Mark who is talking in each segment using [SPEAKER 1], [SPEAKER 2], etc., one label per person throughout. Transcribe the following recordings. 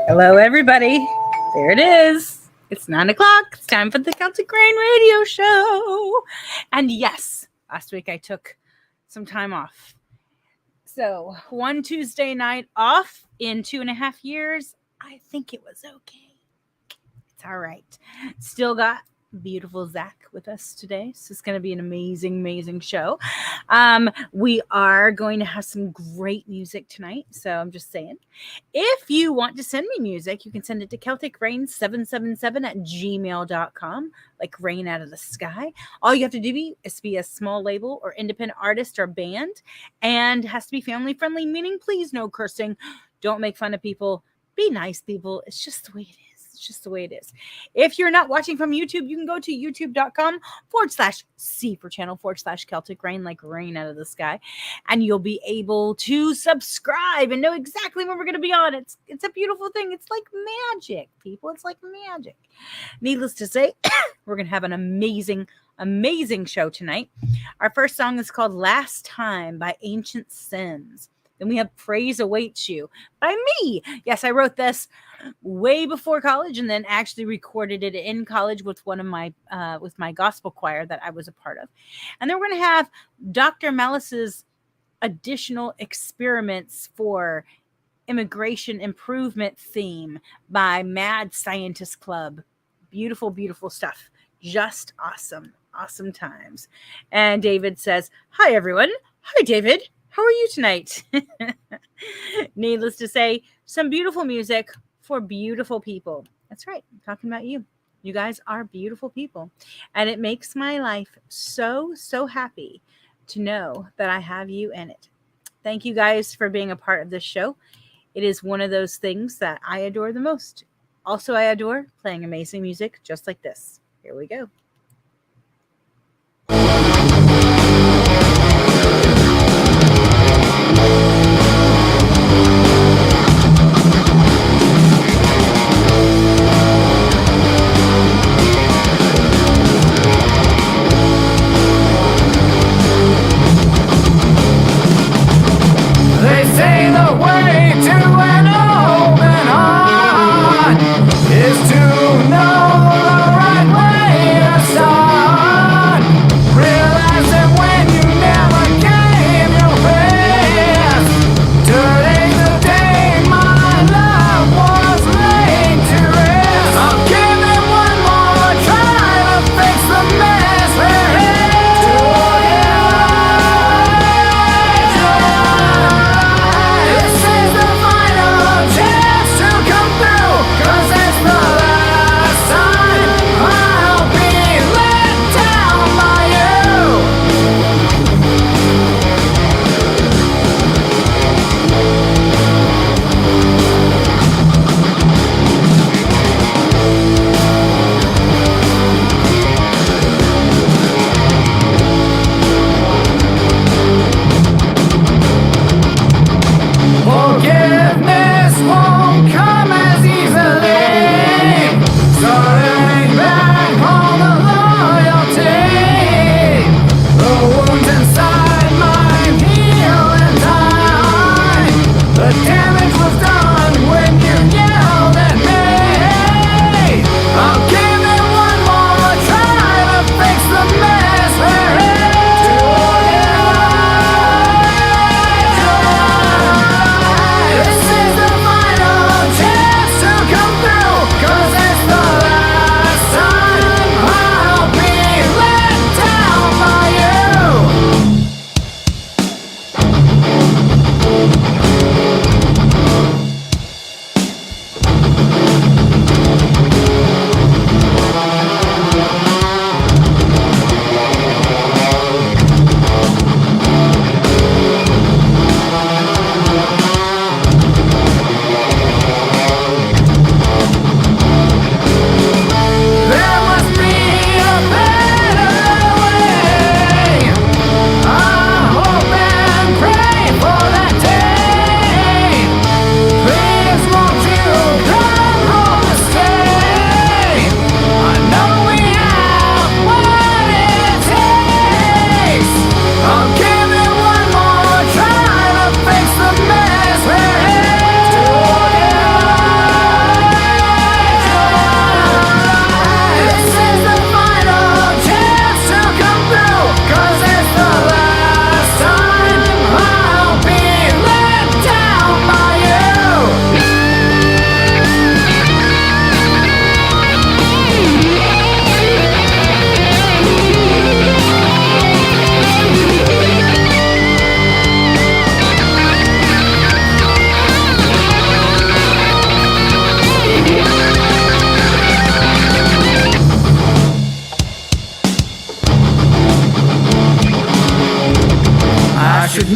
[SPEAKER 1] Hello, everybody. There it is. It's 9 o'clock. It's time for the Celtic Rain Radio Show. And yes, last week I took some time off. So, one Tuesday night off in 2.5 years, I think it was okay. It's all right. Still got beautiful Zach with us today. So it's going to be an amazing show. We are going to have some great music tonight. So I'm just saying, if you want to send me music, you can send it to celticrain777@gmail.com, like rain out of the sky. All you have to do is be a small label or independent artist or band, and has to be family friendly, meaning please no cursing. Don't make fun of people. Be nice people. It's just the way it is. It's just the way it is. If you're not watching from YouTube, you can go to youtube.com/C for channel/Celtic Rain, like rain out of the sky. And you'll be able to subscribe and know exactly when we're going to be on. It's a beautiful thing. It's like magic, people. It's like magic. Needless to say, we're going to have an amazing show tonight. Our first song is called Last Time by Ancient Sins. Then we have Praise Awaits You by me. Yes, I wrote this way before college and then actually recorded it in college with one of my with my gospel choir that I was a part of. And then we're going to have Dr. Malice's additional experiments for immigration improvement theme by Mad Scientist Club. Beautiful stuff. Just awesome times. And David says, "Hi, everyone." Hi, David. How are you tonight? Needless to say, some beautiful music for beautiful people. That's right. I'm talking about you. You guys are beautiful people. And it makes my life so happy to know that I have you in it. Thank you guys for being a part of this show. It is one of those things that I adore the most. Also, I adore playing amazing music just like this. Here we go.
[SPEAKER 2] They say the way to an open heart is to know the right way to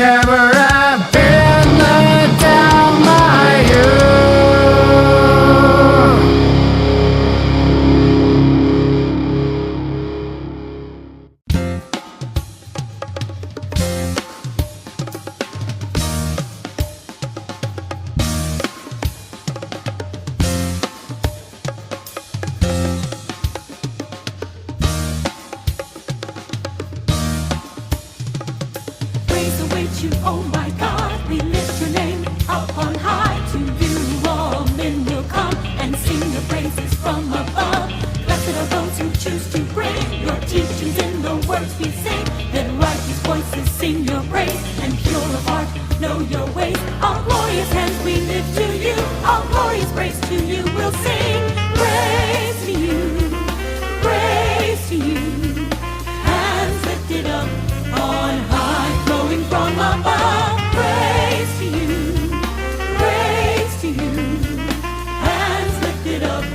[SPEAKER 2] never have been let down by you.
[SPEAKER 3] Praise await you, oh my God. We lift your name up on high. To you all men will come and sing your praises from above. Blessed are those who choose to bring your teachings in the words we sing. Let righteous voices sing your praise, and pure of heart know your ways. All glorious hands we lift to you. All glorious praise to you we'll sing. Praise to you. Praise to you. Hands lifted up on high, flowing from above. Praise to you, praise to you. Hands lifted up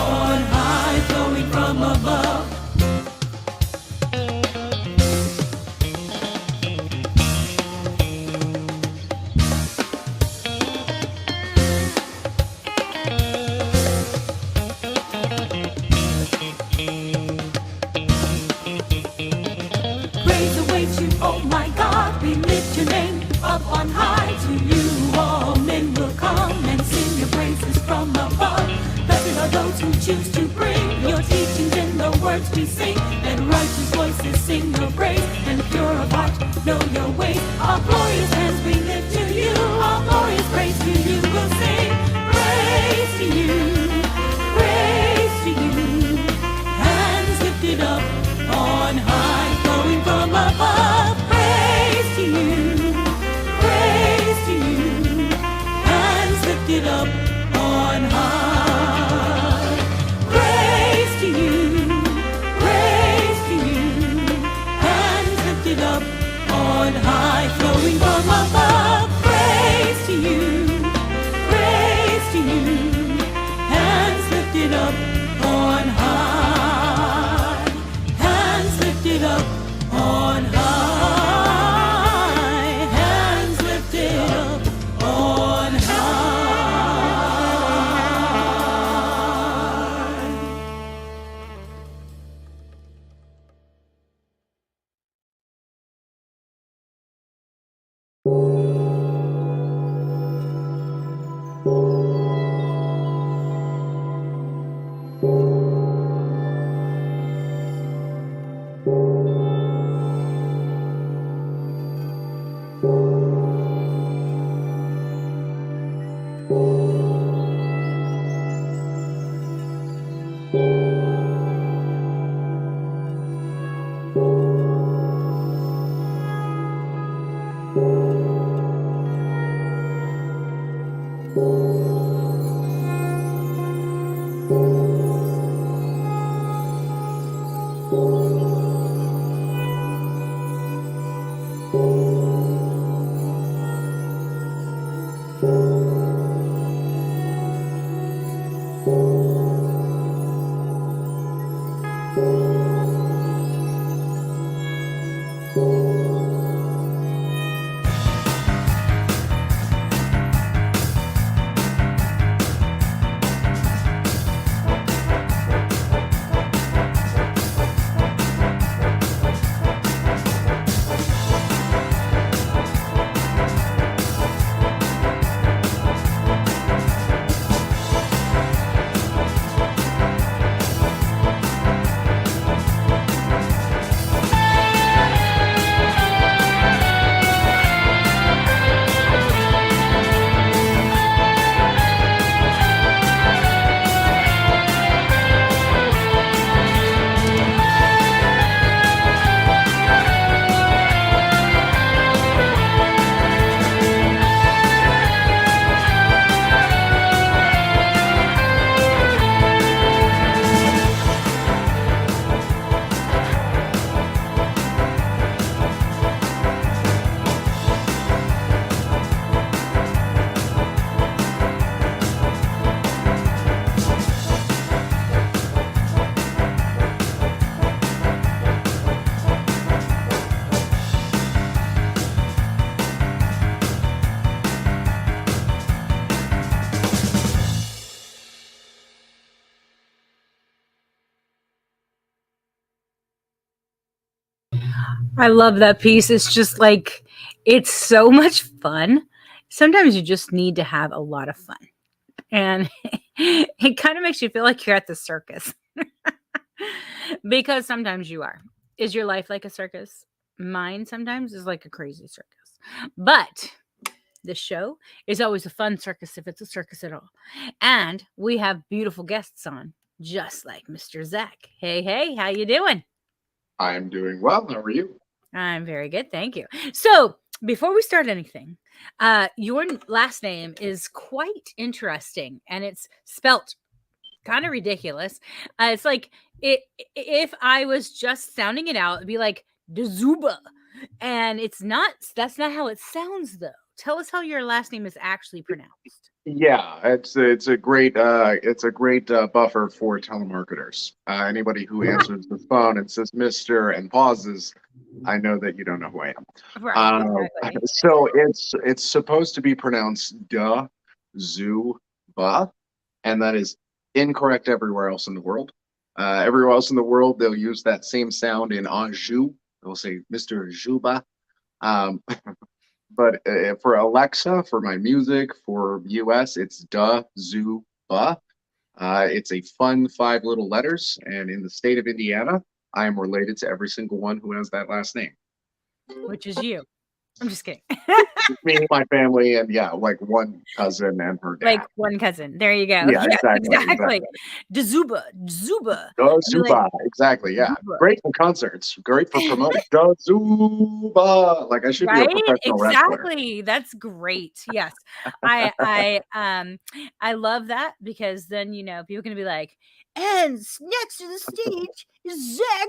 [SPEAKER 3] on high, flowing from above. Praise awaits you, oh my God. We lift your name up on high. To you all men will come and sing your praises from above. Blessed are those who choose to bring your teachings in the words we sing. Let righteous voices sing your praise, and pure of heart know your ways. All glorious hands we lift to you. All glorious praise to you we'll sing. Praise to you. Praise to you. Hands lifted up on high, flowing from above. Praise to you, praise to you. Hands lifted up on high. Praise to you, praise to you. Hands lifted up on high, flowing from above. Praise to you, praise to you. Hands lifted up on high. Hands lifted up on high. Hands lifted up on high.
[SPEAKER 1] I love that piece. It's just like, it's so much fun. Sometimes you just need to have a lot of fun. And it kind of makes you feel like you're at the circus because sometimes you are. Is your life like a circus? Mine sometimes is like a crazy circus. But the show is always a fun circus if it's a circus at all. And we have beautiful guests on, just like Mr. Zach. Hey, hey, how you doing?
[SPEAKER 4] I'm doing well. How are you?
[SPEAKER 1] I'm very good, thank you. So, before we start anything, your last name is quite interesting, and it's spelt kind of ridiculous. It's like if I was just sounding it out, it'd be like Dzuba, and it's not. That's not how it sounds, though. Tell us how your last name is actually pronounced.
[SPEAKER 4] Yeah, it's a great buffer for telemarketers. Anybody who answers the phone and says "Mister" and pauses, I know that you don't know who I am.
[SPEAKER 1] Right, exactly.
[SPEAKER 4] So it's supposed to be pronounced "duh," "Zuba," and that is incorrect everywhere else in the world. Everywhere else in the world, they'll use that same sound in Anjou. They'll say "Mr. Dzuba." Um, but for Alexa, for my music, for US, it's "duh," "Zuba." It's a fun 5 little letters, and in the state of Indiana, I am related to every single one who has that last name.
[SPEAKER 1] Which is you. I'm just kidding.
[SPEAKER 4] Me, my family, and yeah, like one cousin and her dad.
[SPEAKER 1] Like one cousin. There you go.
[SPEAKER 4] Yeah,
[SPEAKER 1] Yes,
[SPEAKER 4] exactly.
[SPEAKER 1] exactly. Dzuba, Dzuba.
[SPEAKER 4] Duh,
[SPEAKER 1] I'd be like,
[SPEAKER 4] Zuba, exactly. Yeah,
[SPEAKER 1] Zuba.
[SPEAKER 4] great for concerts, great for promoting. Duh, Zuba. Like I should be a
[SPEAKER 1] Right?
[SPEAKER 4] professional wrestler.
[SPEAKER 1] Exactly. That's great. Yes. I love that because then people can be like, and next to the stage is Zach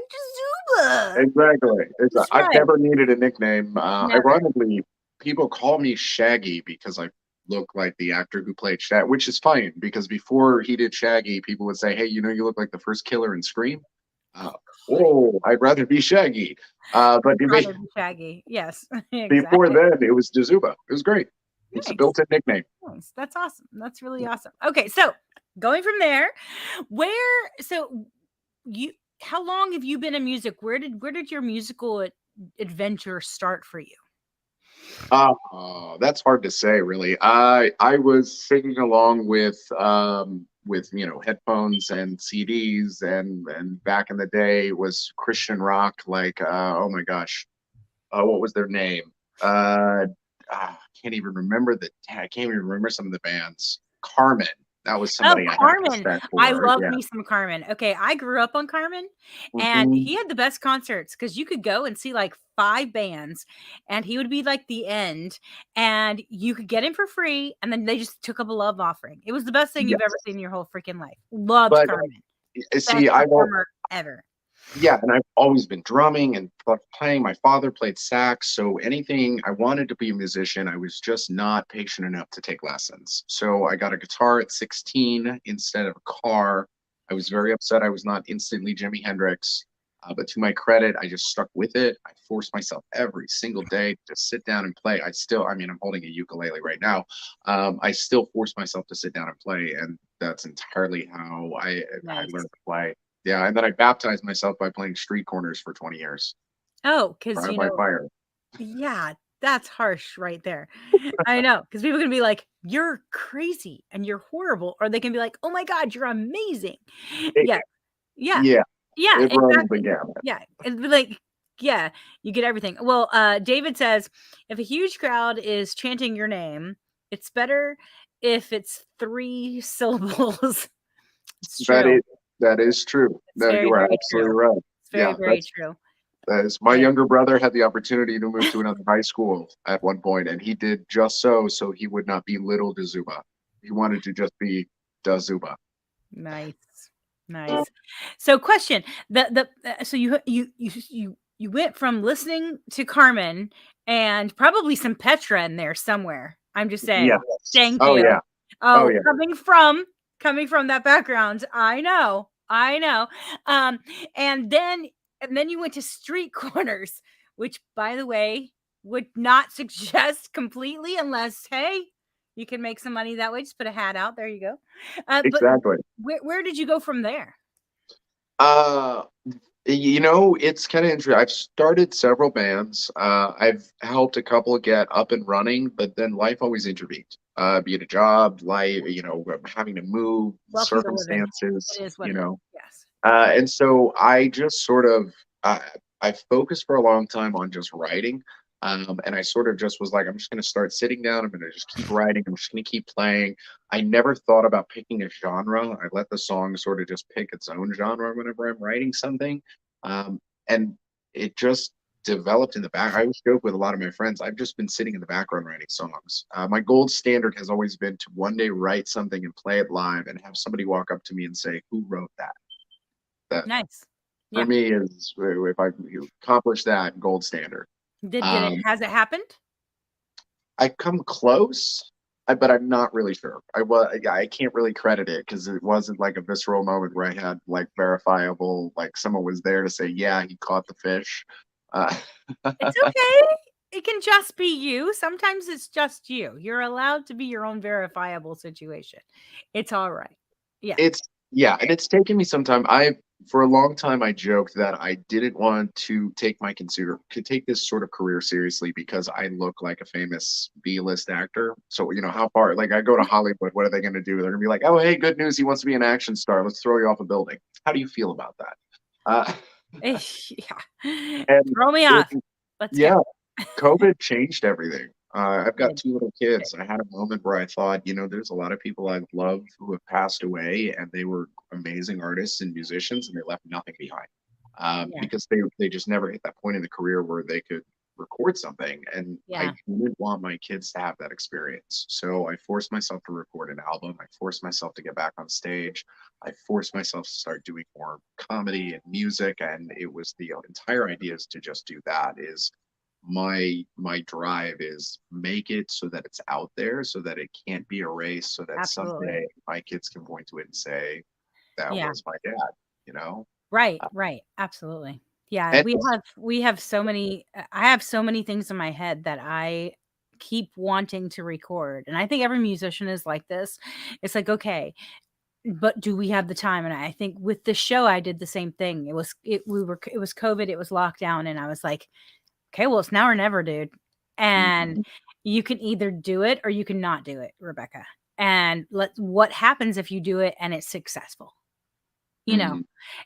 [SPEAKER 1] Dzuba.
[SPEAKER 4] Exactly.
[SPEAKER 1] That's
[SPEAKER 4] I've
[SPEAKER 1] right.
[SPEAKER 4] never needed a nickname.
[SPEAKER 1] Never.
[SPEAKER 4] Ironically, people call me Shaggy because I look like the actor who played Shaggy, which is fine because before he did Shaggy, people would say, "Hey, you look like the first killer in Scream." Uh, oh, I'd rather be Shaggy. But
[SPEAKER 1] Rather be Shaggy. Yes.
[SPEAKER 4] before
[SPEAKER 1] Exactly.
[SPEAKER 4] then, it was Dzuba. It was great. It's a
[SPEAKER 1] Nice.
[SPEAKER 4] built-in nickname.
[SPEAKER 1] Nice. That's awesome. That's really awesome. Okay, so going from there, so you how long have you been in music? Where did your musical adventure start for you?
[SPEAKER 4] That's hard to say, really. I was singing along with headphones and CDs, and back in the day it was Christian rock, like oh my gosh, what was their name? I can't even remember some of the bands. Carmen, that was
[SPEAKER 1] Oh,
[SPEAKER 4] somebody I had
[SPEAKER 1] Carmen.
[SPEAKER 4] respect
[SPEAKER 1] I
[SPEAKER 4] for.
[SPEAKER 1] love
[SPEAKER 4] Yeah.
[SPEAKER 1] me some Carmen. Okay, I grew up on Carmen, and
[SPEAKER 4] Mhm.
[SPEAKER 1] he had the best concerts because you could go and see like 5 bands, and he would be like the end, and you could get him for free, and then they just took up a love offering. It was the best thing you've ever
[SPEAKER 4] Yes,
[SPEAKER 1] seen in your whole freaking life. Loved
[SPEAKER 4] but
[SPEAKER 1] Carmen. Best
[SPEAKER 4] see,
[SPEAKER 1] performer ever.
[SPEAKER 4] yeah, and I've always been drumming and playing. My father played sax, so anything I wanted to be a musician, I was just not patient enough to take lessons. So I got a guitar at 16 instead of a car. I was very upset I was not instantly Jimi Hendrix. But to my credit, I just stuck with it. I forced myself every single day to sit down and play. I'm holding a ukulele right now. I still force myself to sit down and play, and that's entirely how I
[SPEAKER 1] Nice.
[SPEAKER 4] learned to play. Yeah, and then I baptized myself by playing street corners for 20 years.
[SPEAKER 1] Oh, because
[SPEAKER 4] Trial by fire.
[SPEAKER 1] yeah, that's harsh right there. I know, because people can be like, "You're crazy and you're horrible," or they can be like, "Oh my god, you're amazing."
[SPEAKER 4] It,
[SPEAKER 1] Yeah, yeah,
[SPEAKER 4] yeah,
[SPEAKER 1] yeah,
[SPEAKER 4] it runs the
[SPEAKER 1] exactly.
[SPEAKER 4] gamut.
[SPEAKER 1] Yeah, it'd be like, yeah, you get everything. Well, David says, if a huge crowd is chanting your name, it's better if it's 3 syllables. It's
[SPEAKER 4] That
[SPEAKER 1] true.
[SPEAKER 4] is that is true.
[SPEAKER 1] It's
[SPEAKER 4] No, you
[SPEAKER 1] very,
[SPEAKER 4] are
[SPEAKER 1] very
[SPEAKER 4] absolutely
[SPEAKER 1] true.
[SPEAKER 4] right.
[SPEAKER 1] It's very,
[SPEAKER 4] Yeah,
[SPEAKER 1] very true.
[SPEAKER 4] that is my
[SPEAKER 1] It is.
[SPEAKER 4] younger brother had the opportunity to move to another high school at one point, and he did just so he would not be little Dazuba. He wanted to just be Dazuba.
[SPEAKER 1] Nice. Nice. So question, so you went from listening to Carmen and probably some Petra in there somewhere. I'm just saying.
[SPEAKER 4] Yes.
[SPEAKER 1] Thank
[SPEAKER 4] Oh
[SPEAKER 1] you.
[SPEAKER 4] yeah. Oh
[SPEAKER 1] Oh,
[SPEAKER 4] yeah.
[SPEAKER 1] coming from that background, I know. I know. Um, and then you went to street corners, which by the way, would not suggest completely unless, hey, you can make some money that way. Just put a hat out. There you go. But
[SPEAKER 4] Exactly.
[SPEAKER 1] where did you go from there?
[SPEAKER 4] Uh You know, it's kind of interesting. I've started several bands. I've helped a couple get up and running, but then life always intervened. Be it a job, life, having to move,
[SPEAKER 1] Welcome to living.
[SPEAKER 4] circumstances,
[SPEAKER 1] It is what it is. Yes.
[SPEAKER 4] and so I just sort of I focused for a long time on just writing. And I sort of just was like, I'm just going to start sitting down. I'm going to just keep writing. I'm just going to keep playing. I never thought about picking a genre. I let the song sort of just pick its own genre whenever I'm writing something. And it just developed in the back. I always joke with a lot of my friends, I've just been sitting in the background writing songs. My gold standard has always been to one day write something and play it live and have somebody walk up to me and say, "Who wrote that?" That
[SPEAKER 1] Nice.
[SPEAKER 4] for
[SPEAKER 1] Yeah.
[SPEAKER 4] me is if I accomplish that, gold standard.
[SPEAKER 1] Did it
[SPEAKER 4] Um,
[SPEAKER 1] has it happened?
[SPEAKER 4] I come close, but I'm not really sure. I can't really credit it because it wasn't like a visceral moment where I had like verifiable, like someone was there to say, yeah, he caught the fish. Uh,
[SPEAKER 1] It's okay. It can just be you. Sometimes it's just you. You're allowed to be your own verifiable situation. It's all right. Yeah.
[SPEAKER 4] it's yeah, and it's taken me some time. I For a long time I joked that I didn't want to take this sort of career seriously because I look like a famous B-list actor. So how far, like, I go to Hollywood, what are they going to do? They're going to be like, "Oh, hey, good news, he wants to be an action star. Let's throw you off a building." How do you feel about that? Uh,
[SPEAKER 1] Yeah.
[SPEAKER 4] and
[SPEAKER 1] Throw me
[SPEAKER 4] it,
[SPEAKER 1] off. Let's go.
[SPEAKER 4] yeah, COVID changed everything. I've got
[SPEAKER 1] Good.
[SPEAKER 4] two little kids. I had a moment where I thought, there's a lot of people I love who have passed away, and they were amazing artists and musicians, and they left nothing behind
[SPEAKER 1] Yeah.
[SPEAKER 4] because they just never hit that point in the career where they could record something. And I
[SPEAKER 1] Yeah.
[SPEAKER 4] didn't want my kids to have that experience. So I forced myself to record an album. I forced myself to get back on stage. I forced myself to start doing more comedy and music. And it was the entire idea is to just do that is my drive is make it so that it's out there so that it can't be erased so that
[SPEAKER 1] Absolutely.
[SPEAKER 4] someday my kids can point to it and say that
[SPEAKER 1] Yeah.
[SPEAKER 4] was my dad you know
[SPEAKER 1] Right.
[SPEAKER 4] Uh,
[SPEAKER 1] Right. Absolutely. Yeah.
[SPEAKER 4] and
[SPEAKER 1] We have so many I have so many things in my head that I keep wanting to record. And I think every musician is like this. It's like, okay, but do we have the time? And I think with the show I did the same thing. It was COVID, it was lockdown, and I was like, okay, well, it's now or never, dude. And
[SPEAKER 4] mhm,
[SPEAKER 1] you can either do it or you can not do it, Rebecca. And what happens if you do it and it's successful? You know,
[SPEAKER 4] mhm,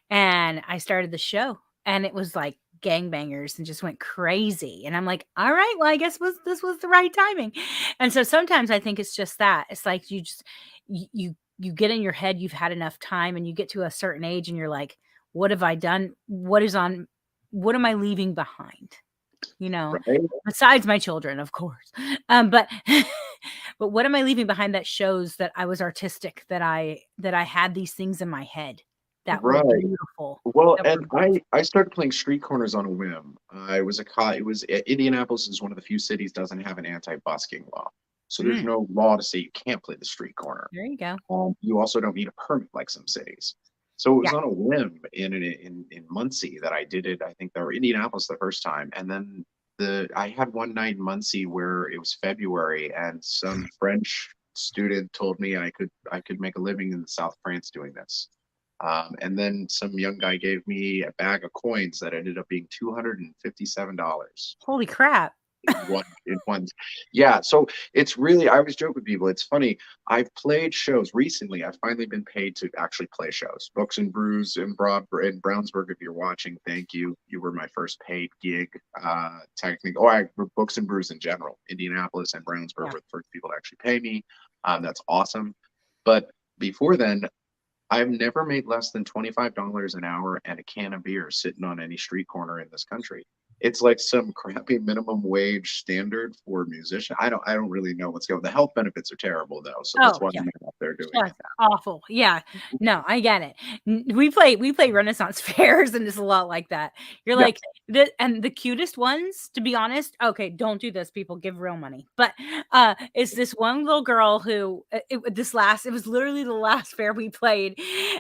[SPEAKER 1] and I started the show and it was like gangbangers and just went crazy. And I'm like, all right, well, I guess this was the right timing. And so sometimes I think it's just that. It's like you get in your head, you've had enough time, and you get to a certain age and you're like, what have I done? What am I leaving behind?
[SPEAKER 4] right,
[SPEAKER 1] Besides my children, of course. But but what am I leaving behind that shows that I was artistic, that I had these things in my head that were
[SPEAKER 4] right.
[SPEAKER 1] beautiful,
[SPEAKER 4] Well,
[SPEAKER 1] that were
[SPEAKER 4] and
[SPEAKER 1] beautiful.
[SPEAKER 4] I started playing street corners on a whim. I was a co it was Indianapolis is one of the few cities doesn't have an anti-busking law, so there's
[SPEAKER 1] Mm,
[SPEAKER 4] no law to say you can't play the street corner.
[SPEAKER 1] there you go.
[SPEAKER 4] You also don't need a permit like some cities. So it
[SPEAKER 1] Yeah.
[SPEAKER 4] was on a whim in Muncie that I did it. I think they were Indianapolis the first time, and then I had one night in Muncie where it was February, and some French student told me I could make a living in the South of France doing this. And then some young guy gave me a bag of coins that ended up being $257
[SPEAKER 1] Holy crap.
[SPEAKER 4] in one. Yeah, so it's really, I always joke with people, it's funny. I've played shows recently. I've finally been paid to actually play shows. Books and Brews in Brownsburg. If you're watching, thank you. You were my first paid gig. Technically, Books and Brews in general. Indianapolis and Brownsburg
[SPEAKER 1] Yeah.
[SPEAKER 4] were the first people to actually pay me. That's awesome. But before then, I've never made less than $25 an hour and a can of beer sitting on any street corner in this country. It's like some crappy minimum wage standard for a musician. I don't really know what's going. The health benefits are terrible though, so that's
[SPEAKER 1] Oh,
[SPEAKER 4] why
[SPEAKER 1] yeah.
[SPEAKER 4] I'm not out there doing
[SPEAKER 1] Just awful. Yeah. No, I get it. We play Renaissance fairs, and it's a lot like that. You're
[SPEAKER 4] it.
[SPEAKER 1] like And the cutest ones, to be honest, okay, don't do this, people, give real money. But it's this one little girl who it was literally the last fair we played,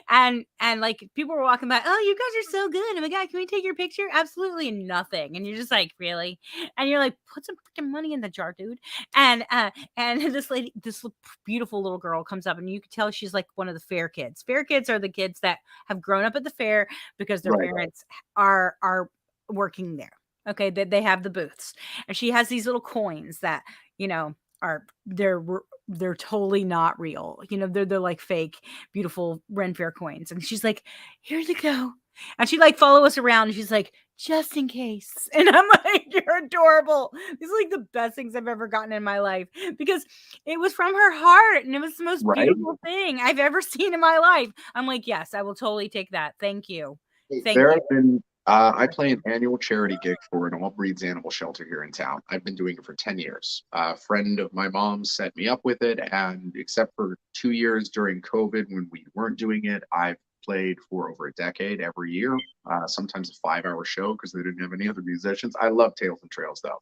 [SPEAKER 1] and like people were walking by, oh, you guys are so good. Oh my god, can we take your picture? Absolutely nothing. And you're just like, really? And you're like, put some freaking money in the jar, dude. And this beautiful little girl comes up, and you can tell she's like one of the fair kids. Fair kids are the kids that have grown up at the fair because their
[SPEAKER 4] Right.
[SPEAKER 1] parents are working there. Okay, they have the booths, and she has these little coins that are they're totally not real. They're like fake, beautiful Ren Fair coins, and she's like, "Here you go," and she like follow us around, and she's like, "Just in case," and I'm like, "You're adorable." These are like the best things I've ever gotten in my life because it was from her heart, and it was the most
[SPEAKER 4] Right.
[SPEAKER 1] beautiful thing I've ever seen in my life. I'm like, yes, I will totally take that. Thank you. Thank
[SPEAKER 4] There
[SPEAKER 1] you.
[SPEAKER 4] have been, I play an annual charity gig for an all breeds animal shelter here in town. I've been doing it for 10 years. A friend of my mom's set me up with it. And except for 2 years during COVID when we weren't doing it, I've played for over a decade every year, sometimes a 5 hour show because they didn't have any other musicians. I love Tales and Trails though.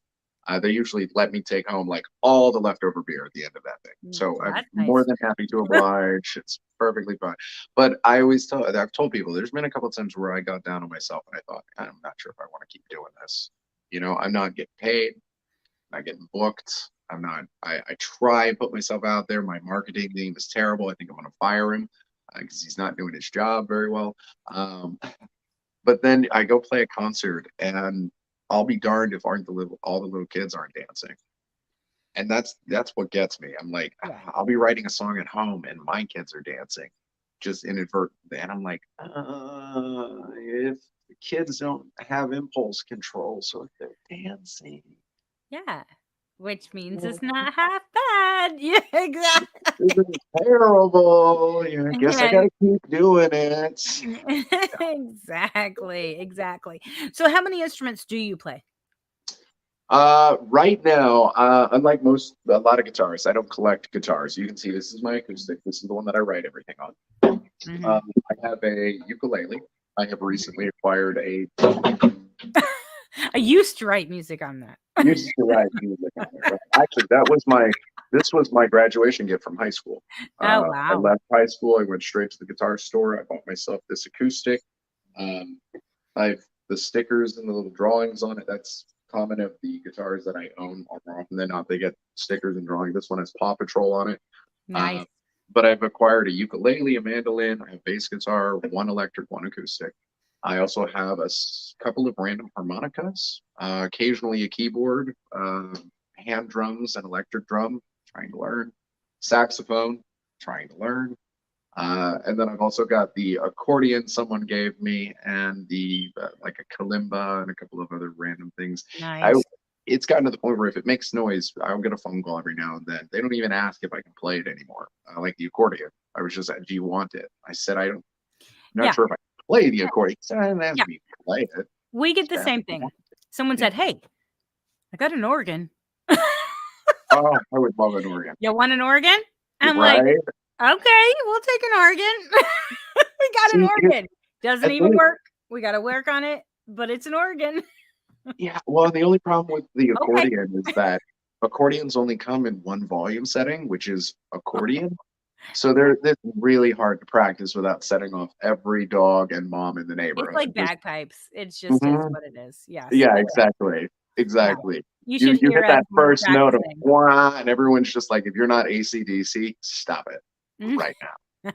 [SPEAKER 4] They usually let me take home like all the leftover beer at the end of that thing. So I'm
[SPEAKER 1] That's
[SPEAKER 4] more
[SPEAKER 1] nice.
[SPEAKER 4] than happy to oblige. It's perfectly fine. But I've told people there's been a couple of times where I got down on myself and I thought, I'm not sure if I want to keep doing this. I'm not getting paid, I'm not getting booked. I try and put myself out there. My marketing team is terrible. I think I'm going to fire him because he's not doing his job very well. Um, but then I go play a concert and I'll be darned if all the little kids aren't dancing. And that's what gets me. I'm like,
[SPEAKER 1] Yeah.
[SPEAKER 4] I'll be writing a song at home and my kids are dancing just inadvertently. And I'm like, if the kids don't have impulse control, so if they're dancing,
[SPEAKER 1] Yeah. Which means it's not half bad. Yeah, exactly.
[SPEAKER 4] this is terrible. I guess I gotta keep doing it.
[SPEAKER 1] Exactly. So how many instruments do you play?
[SPEAKER 4] Right now, unlike a lot of guitarists, I don't collect guitars. You can see this is my acoustic. This is the one that I write everything on.
[SPEAKER 1] Mhm.
[SPEAKER 4] I have a ukulele. I have recently acquired a
[SPEAKER 1] I used to write music on that.
[SPEAKER 4] used to write music on it. Right? Actually, this was my graduation gift from high school.
[SPEAKER 1] Oh
[SPEAKER 4] I
[SPEAKER 1] wow.
[SPEAKER 4] left high school. I went straight to the guitar store. I bought myself this acoustic. Um, I've the stickers and the little drawings on it. That's common of the guitars that I own. More often than not, they get stickers and drawings. This one has Paw Patrol on it.
[SPEAKER 1] Nice.
[SPEAKER 4] But I've acquired a ukulele, a mandolin, I have bass guitar, one electric, one acoustic. I also have a couple of random harmonicas, occasionally a keyboard, hand drums, an electric drum, trying to learn, saxophone, trying to learn. And then I've also got the accordion someone gave me, and the like a kalimba and a couple of other random things. I
[SPEAKER 1] Nice.
[SPEAKER 4] It's gotten to the point where if it makes noise, I'll get a phone call every now and then. They don't even ask if I can play it anymore. Like the accordion, I was just, do you want it? I said I'm not
[SPEAKER 1] Yeah.
[SPEAKER 4] sure if I can play the accordion. So I didn't ask
[SPEAKER 1] Yeah.
[SPEAKER 4] me to play it.
[SPEAKER 1] We get the
[SPEAKER 4] Just
[SPEAKER 1] same
[SPEAKER 4] ask me
[SPEAKER 1] thing.
[SPEAKER 4] to
[SPEAKER 1] Someone
[SPEAKER 4] Yeah.
[SPEAKER 1] said, "Hey, I got an organ.
[SPEAKER 4] Oh, I would love an organ.
[SPEAKER 1] You want an organ?" I'm like,
[SPEAKER 4] Right?
[SPEAKER 1] "Okay, we'll take an organ." We got an
[SPEAKER 4] See,
[SPEAKER 1] organ. Doesn't
[SPEAKER 4] and
[SPEAKER 1] even
[SPEAKER 4] then-
[SPEAKER 1] work. We got to work on it, but it's an organ.
[SPEAKER 4] yeah. Well, the only problem with the
[SPEAKER 1] Okay.
[SPEAKER 4] accordion is that accordions only come in one volume setting, which is accordion. So it's really hard to practice without setting off every dog and mom in the
[SPEAKER 1] It's
[SPEAKER 4] neighborhood.
[SPEAKER 1] like bagpipes. It's just is
[SPEAKER 4] Mhm.
[SPEAKER 1] what it is. Yes.
[SPEAKER 4] Yeah,
[SPEAKER 1] But
[SPEAKER 4] exactly. Exactly.
[SPEAKER 1] you
[SPEAKER 4] You
[SPEAKER 1] should
[SPEAKER 4] you
[SPEAKER 1] hear
[SPEAKER 4] hit
[SPEAKER 1] us
[SPEAKER 4] that
[SPEAKER 1] when we're
[SPEAKER 4] first note of
[SPEAKER 1] practicing.
[SPEAKER 4] wah, and everyone's just like, if you're not AC/DC, stop it
[SPEAKER 1] Mhm.
[SPEAKER 4] right now.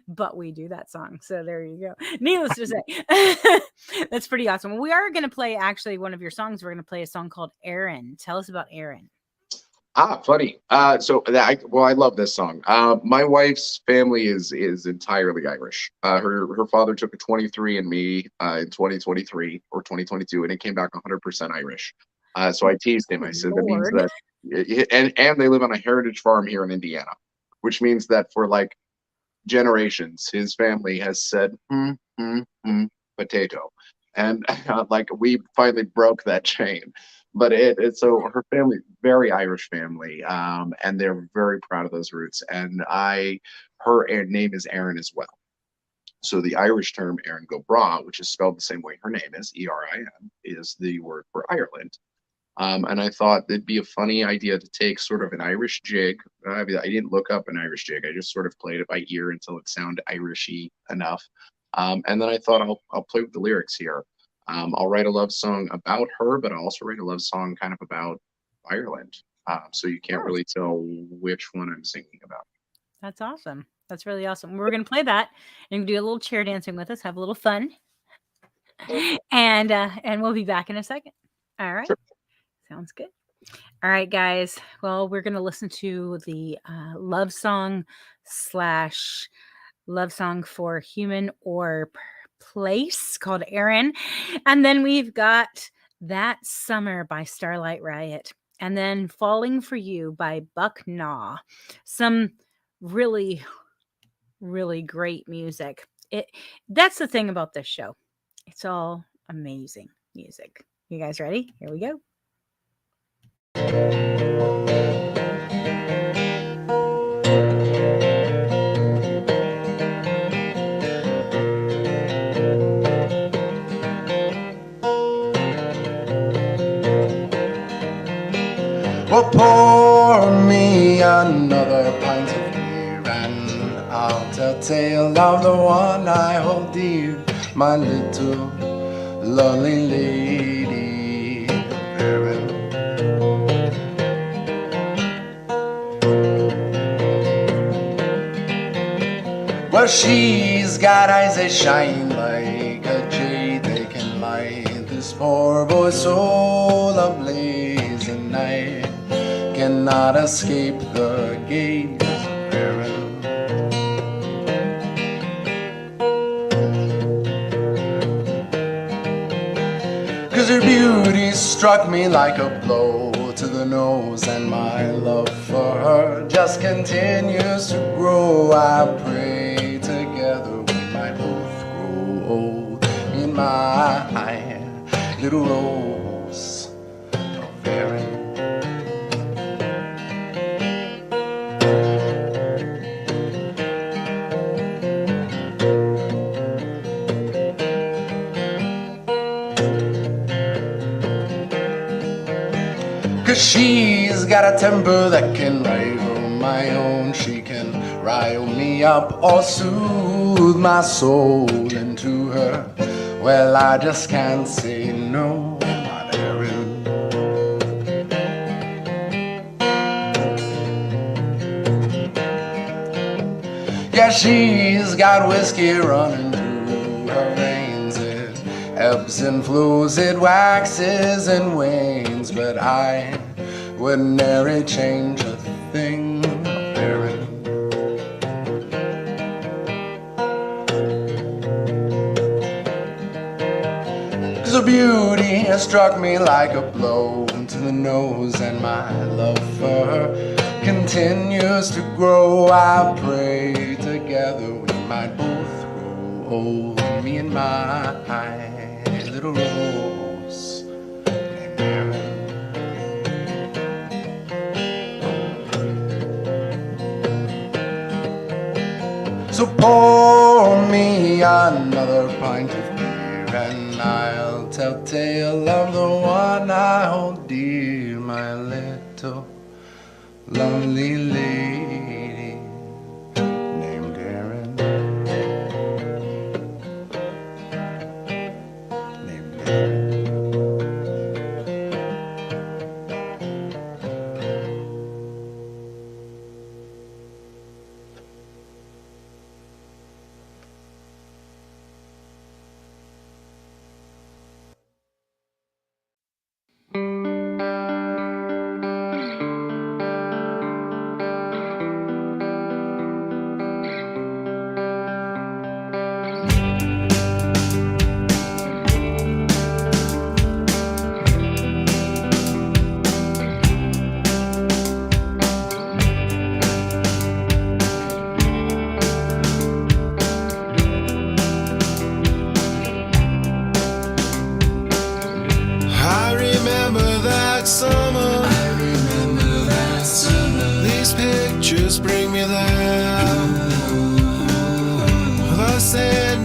[SPEAKER 1] But we do that song, so there you go. Needless to say, that's pretty awesome. We are going to play actually one of your songs. We're going to play a song called Aaron. Tell us about Aaron.
[SPEAKER 4] Funny. I love this song. My wife's family is entirely Irish. Her father took a 23andMe in 2023 or 2022, and it came back 100% Irish. So I teased him. I said that means
[SPEAKER 1] Lord.
[SPEAKER 4] that, and they live on a heritage farm here in Indiana, which means that for like generations, his family has said potato, and like we finally broke that chain. But so her family, very Irish family, and they're very proud of those roots. And her name is Erin as well. So the Irish term Erin go Bra, which is spelled the same way her name is, Erin, is the word for Ireland. And I thought it'd be a funny idea to take sort of an Irish jig. I didn't look up an Irish jig. I just sort of played it by ear until it sounded Irishy enough. And then I thought I'll play with the lyrics here. I'll write a love song about her, but I'll also write a love song kind of about Ireland. So you can't really tell which one I'm singing about.
[SPEAKER 1] That's awesome. That's really awesome. We're going to play that and do a little chair dancing with us, have a little fun. And we'll be back in a second. All right. Sure. Sounds good. All right, guys. Well, we're going to listen to the love song for human or place called Erin. And then we've got That Summer by Starlight Riot. And then Falling for You by Buck Naw. Some really, really great music. That's the thing about this show. It's all amazing music. You guys ready? Here we go.
[SPEAKER 2] Well, pour me another pint of beer, and I'll tell tale of the one I hold dear, my little lonely lady, Erin. Well, she's got eyes that shine like a jade, they can light this poor boy's soul ablaze, and I cannot escape the gaze of Erin. 'Cause her beauty struck me like a blow to the nose, and my love for her just continues to grow. I pray together we might both grow old in my little rose of Erin. 'Cause she's got a temper that can rival my own. She can rile me up or soothe my soul into her. Well, I just can't say no, my Erin. 'Yeah, she's got whiskey running through her veins. It ebbs and flows, it waxes and wanes, but I would ne'er change a thing of Erin. 'Cause her beauty has struck me like a blow to the nose, and my love for her continues to grow. I pray together we might both grow old, me and my little rose named Erin. So pour me another pint of beer, and I'll tell tale of the one I hold dear, my little lonely lady named Erin. Named Erin. These pictures bring me there. The sand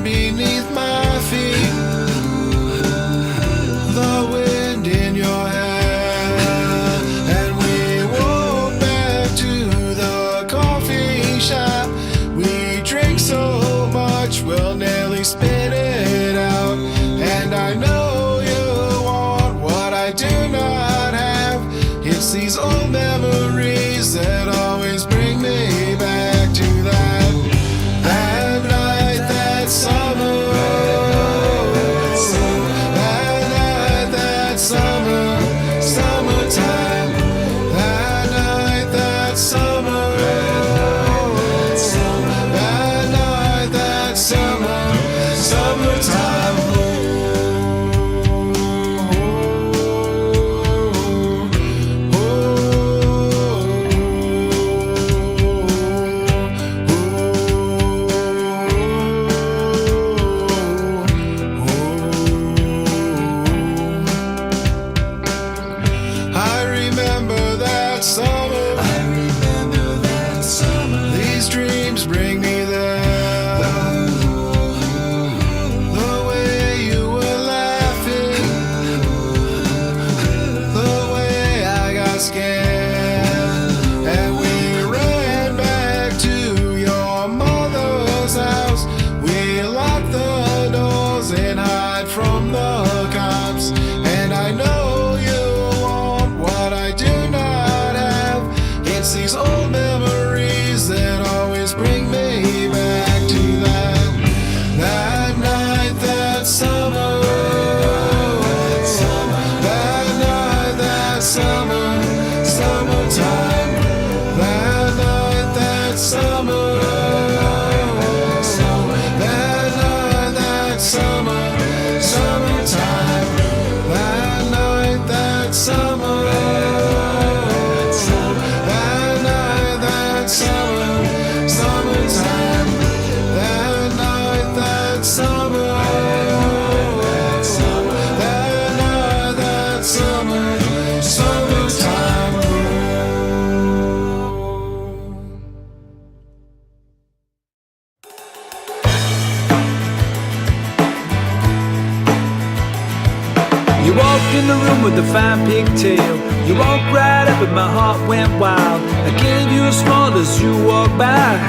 [SPEAKER 5] with the fine pigtail. You walked right up and my heart went wild. I gave you a smile as you walked by.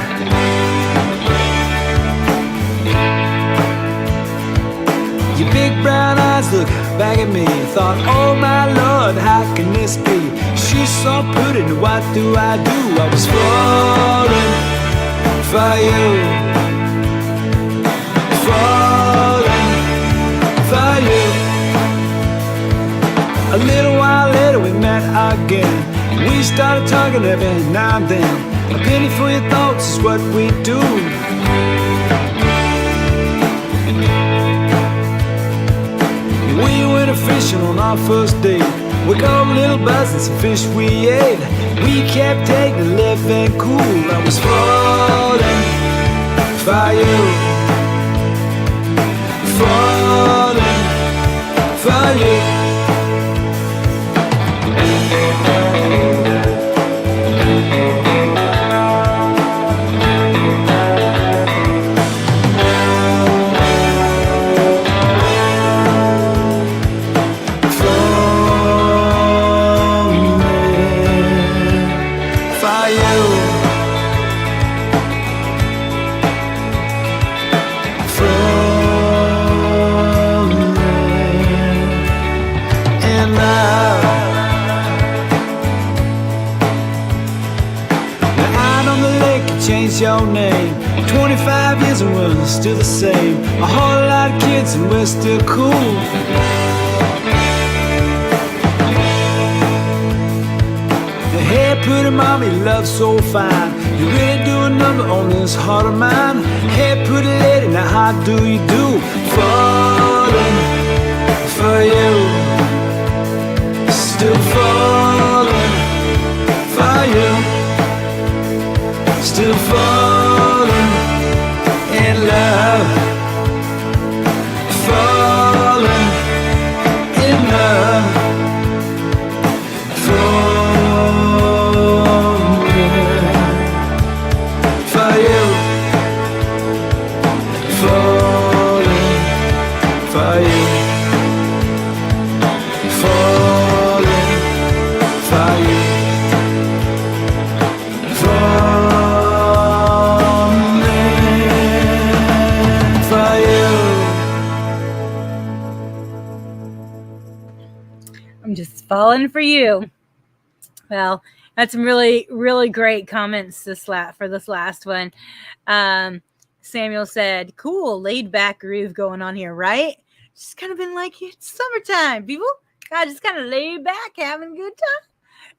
[SPEAKER 5] Your big brown eyes look back at me. Thought, oh my Lord, how can this be? She's so pretty, what do? I was falling for you, falling for you. A little while later we met again. We started talking every now and then. A penny for your thoughts is what we do. We went fishing on our first date. We caught little bass and some fish we ate. We kept taking it left and cool. I was falling for you, falling for you. Your name 25 years and we're still the same. A whole lot of kids and we're still cool. Hey pretty mommy, love so fine. You really do a number on this heart of mine. Hey pretty lady, now how do you do? Falling for you, still falling for you. Still falling in love, falling in love, falling for you, falling for you, falling for you.
[SPEAKER 1] Just falling for you. Well, had some really great comments for this last one. Samuel said, cool, laid back groove going on here, right? Just kind of been like, it's summertime, people. God, just kind of laid back, having a good time.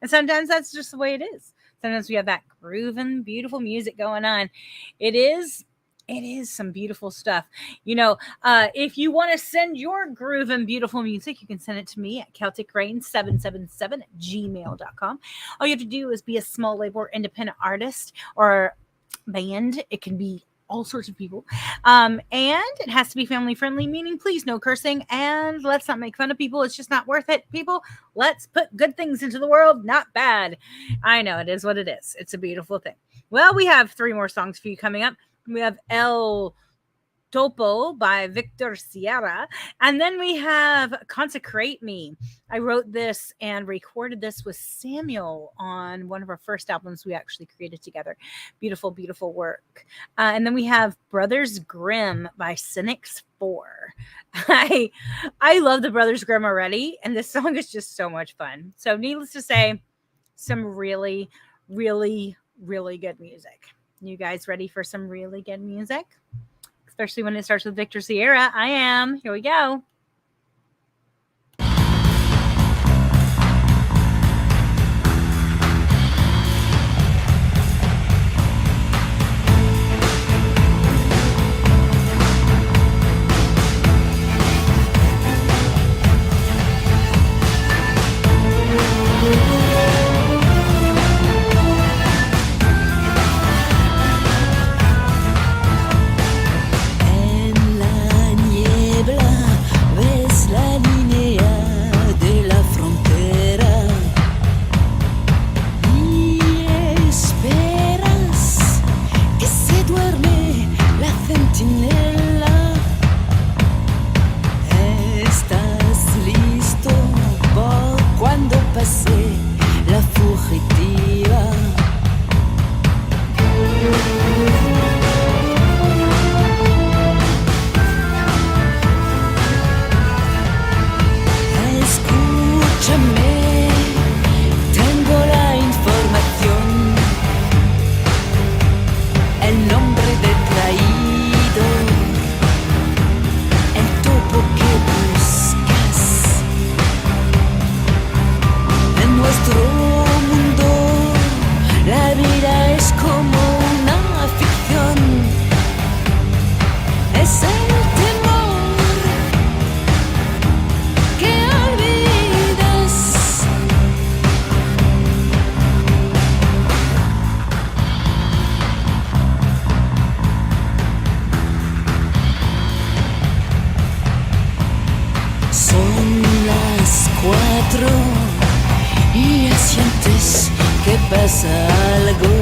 [SPEAKER 1] And sometimes that's just the way it is. Sometimes we have that grooving, beautiful music going on. It is some beautiful stuff. If you want to send your groove and beautiful music, you can send it to me at celticrain777@gmail.com. All you have to do is be a small label or independent artist or band. It can be all sorts of people. And it has to be family friendly, meaning please no cursing, and let's not make fun of people. It's just not worth it, people. Let's put good things into the world, not bad. I know, it is what it is. It's a beautiful thing. Well, we have 3 more songs for you coming up. We have El Topo by Victor Sierra. And then we have Consecrate Me. I wrote this and recorded this with Samuel on one of our first albums we actually created together. Beautiful, beautiful work. And then we have Brothers Grimm by Cynics 4. I love the Brothers Grimm already, and this song is just so much fun. So needless to say, some really, really, really good music. You guys ready for some really good music? Especially when it starts with Victor Sierra. I am. Here we go.
[SPEAKER 3] vida es como una ficción. Es el temor que olvidas. Son las 4 y ya sientes que pasa algo.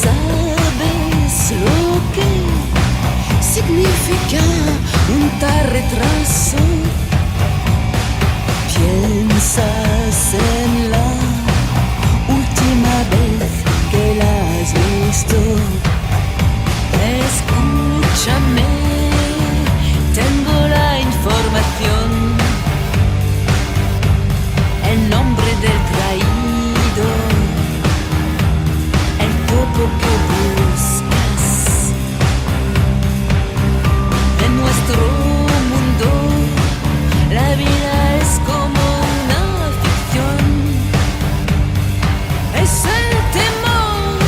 [SPEAKER 3] ¿Sabes lo que significa un tal retraso? Piensas en la última vez que la has visto. Escúchame, tengo la información. El nombre del traído, el topo que buscas. En nuestro mundo, la vida es como una ficción. Es el temor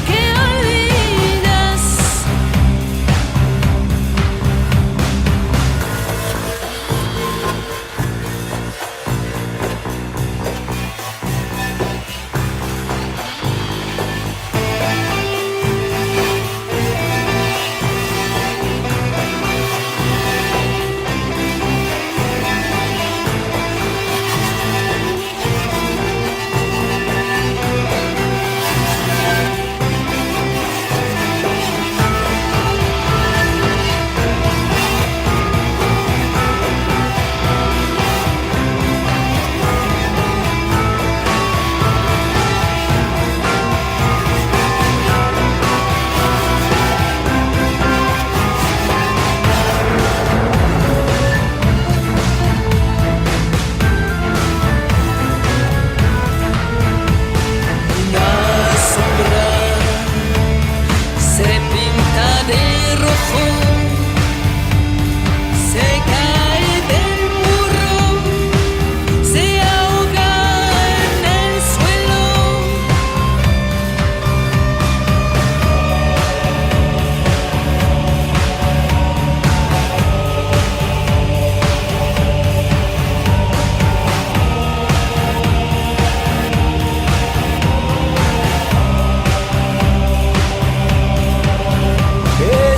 [SPEAKER 3] que olvidas. Una sombra se pinta de rojo, se cae del burro, se ahoga en el suelo.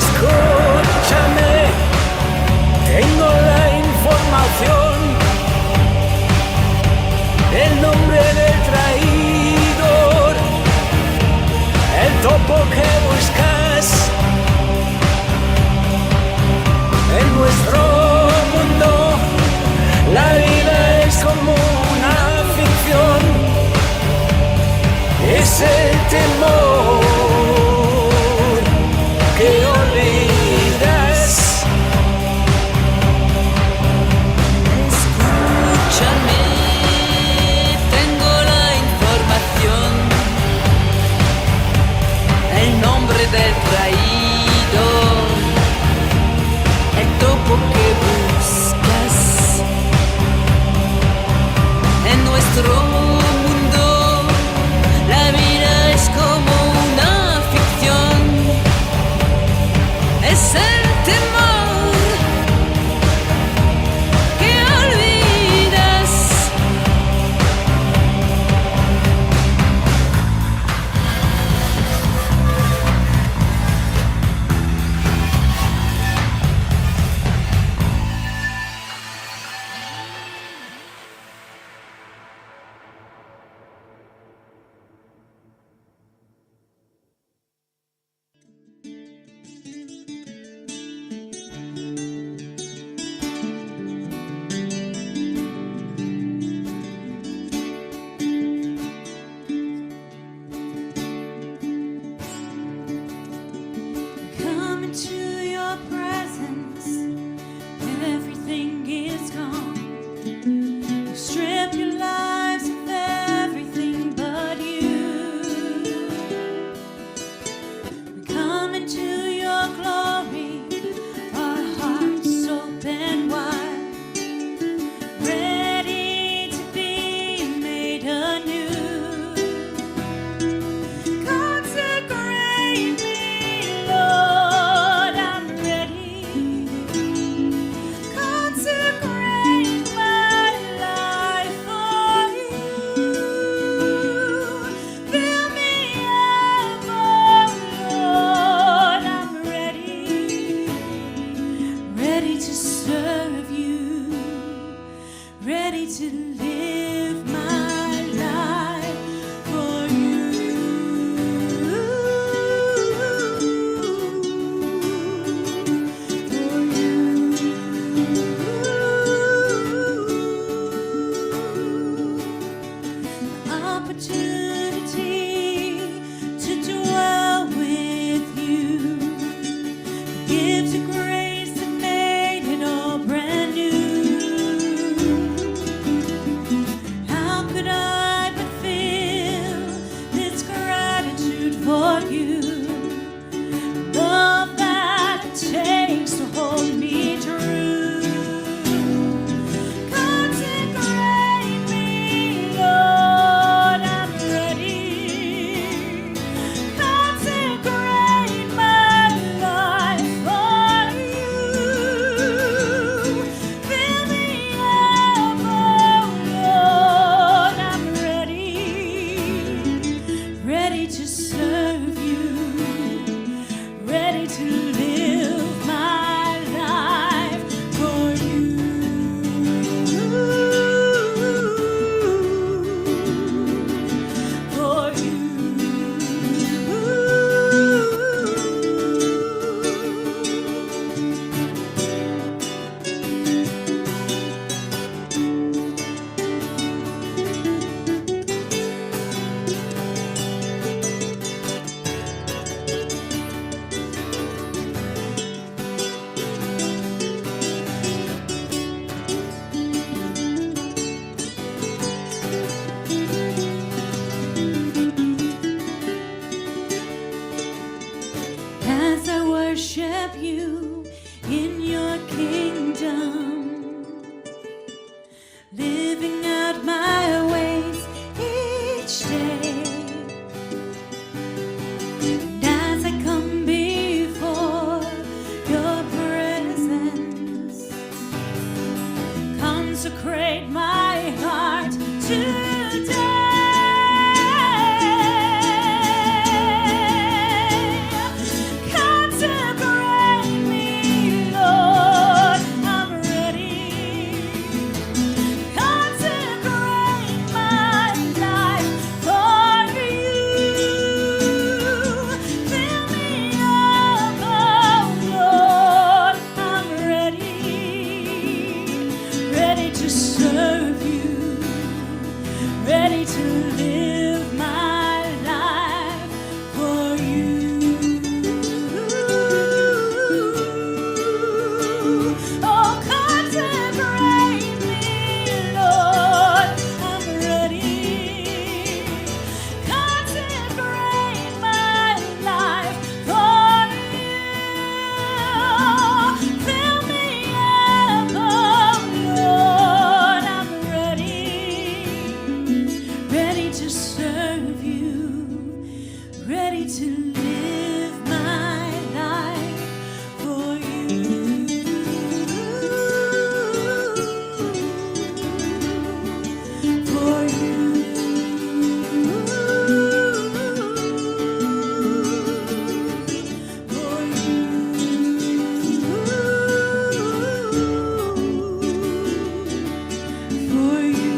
[SPEAKER 5] Escúchame, tengo la información. El nombre del traidor, el topo que buscas. En nuestro mundo, la vida es como una ficción. Es el temor que olvidas.
[SPEAKER 3] Escúchame, tengo la información. El nombre del traído, el topo que buscas. En nuestro mundo, la vida es como opportunity to dwell with you. Gives of grace that made it all brand new. How could I but feel this gratitude for you? Love that it takes to hold me true. Consecrate me, Lord, I'm ready. Consecrate my life for you. Fill me up, oh Lord, I'm ready. Ready to serve you. Ready to live my life for you. For you. As I worship you in your kingdom, living out my ways each day. And as I come before your presence, consecrate my heart today. Consecrate me, Lord, I'm ready. Consecrate my life for you. Fill me up, oh Lord, I'm ready. Ready to serve you. Ready to live my life for you. Oh, consecrate me, Lord, I'm ready. Consecrate my life for you. Fill me up, oh Lord, I'm ready. Ready to serve you. Ready to live my life for you. For you. For you. For you.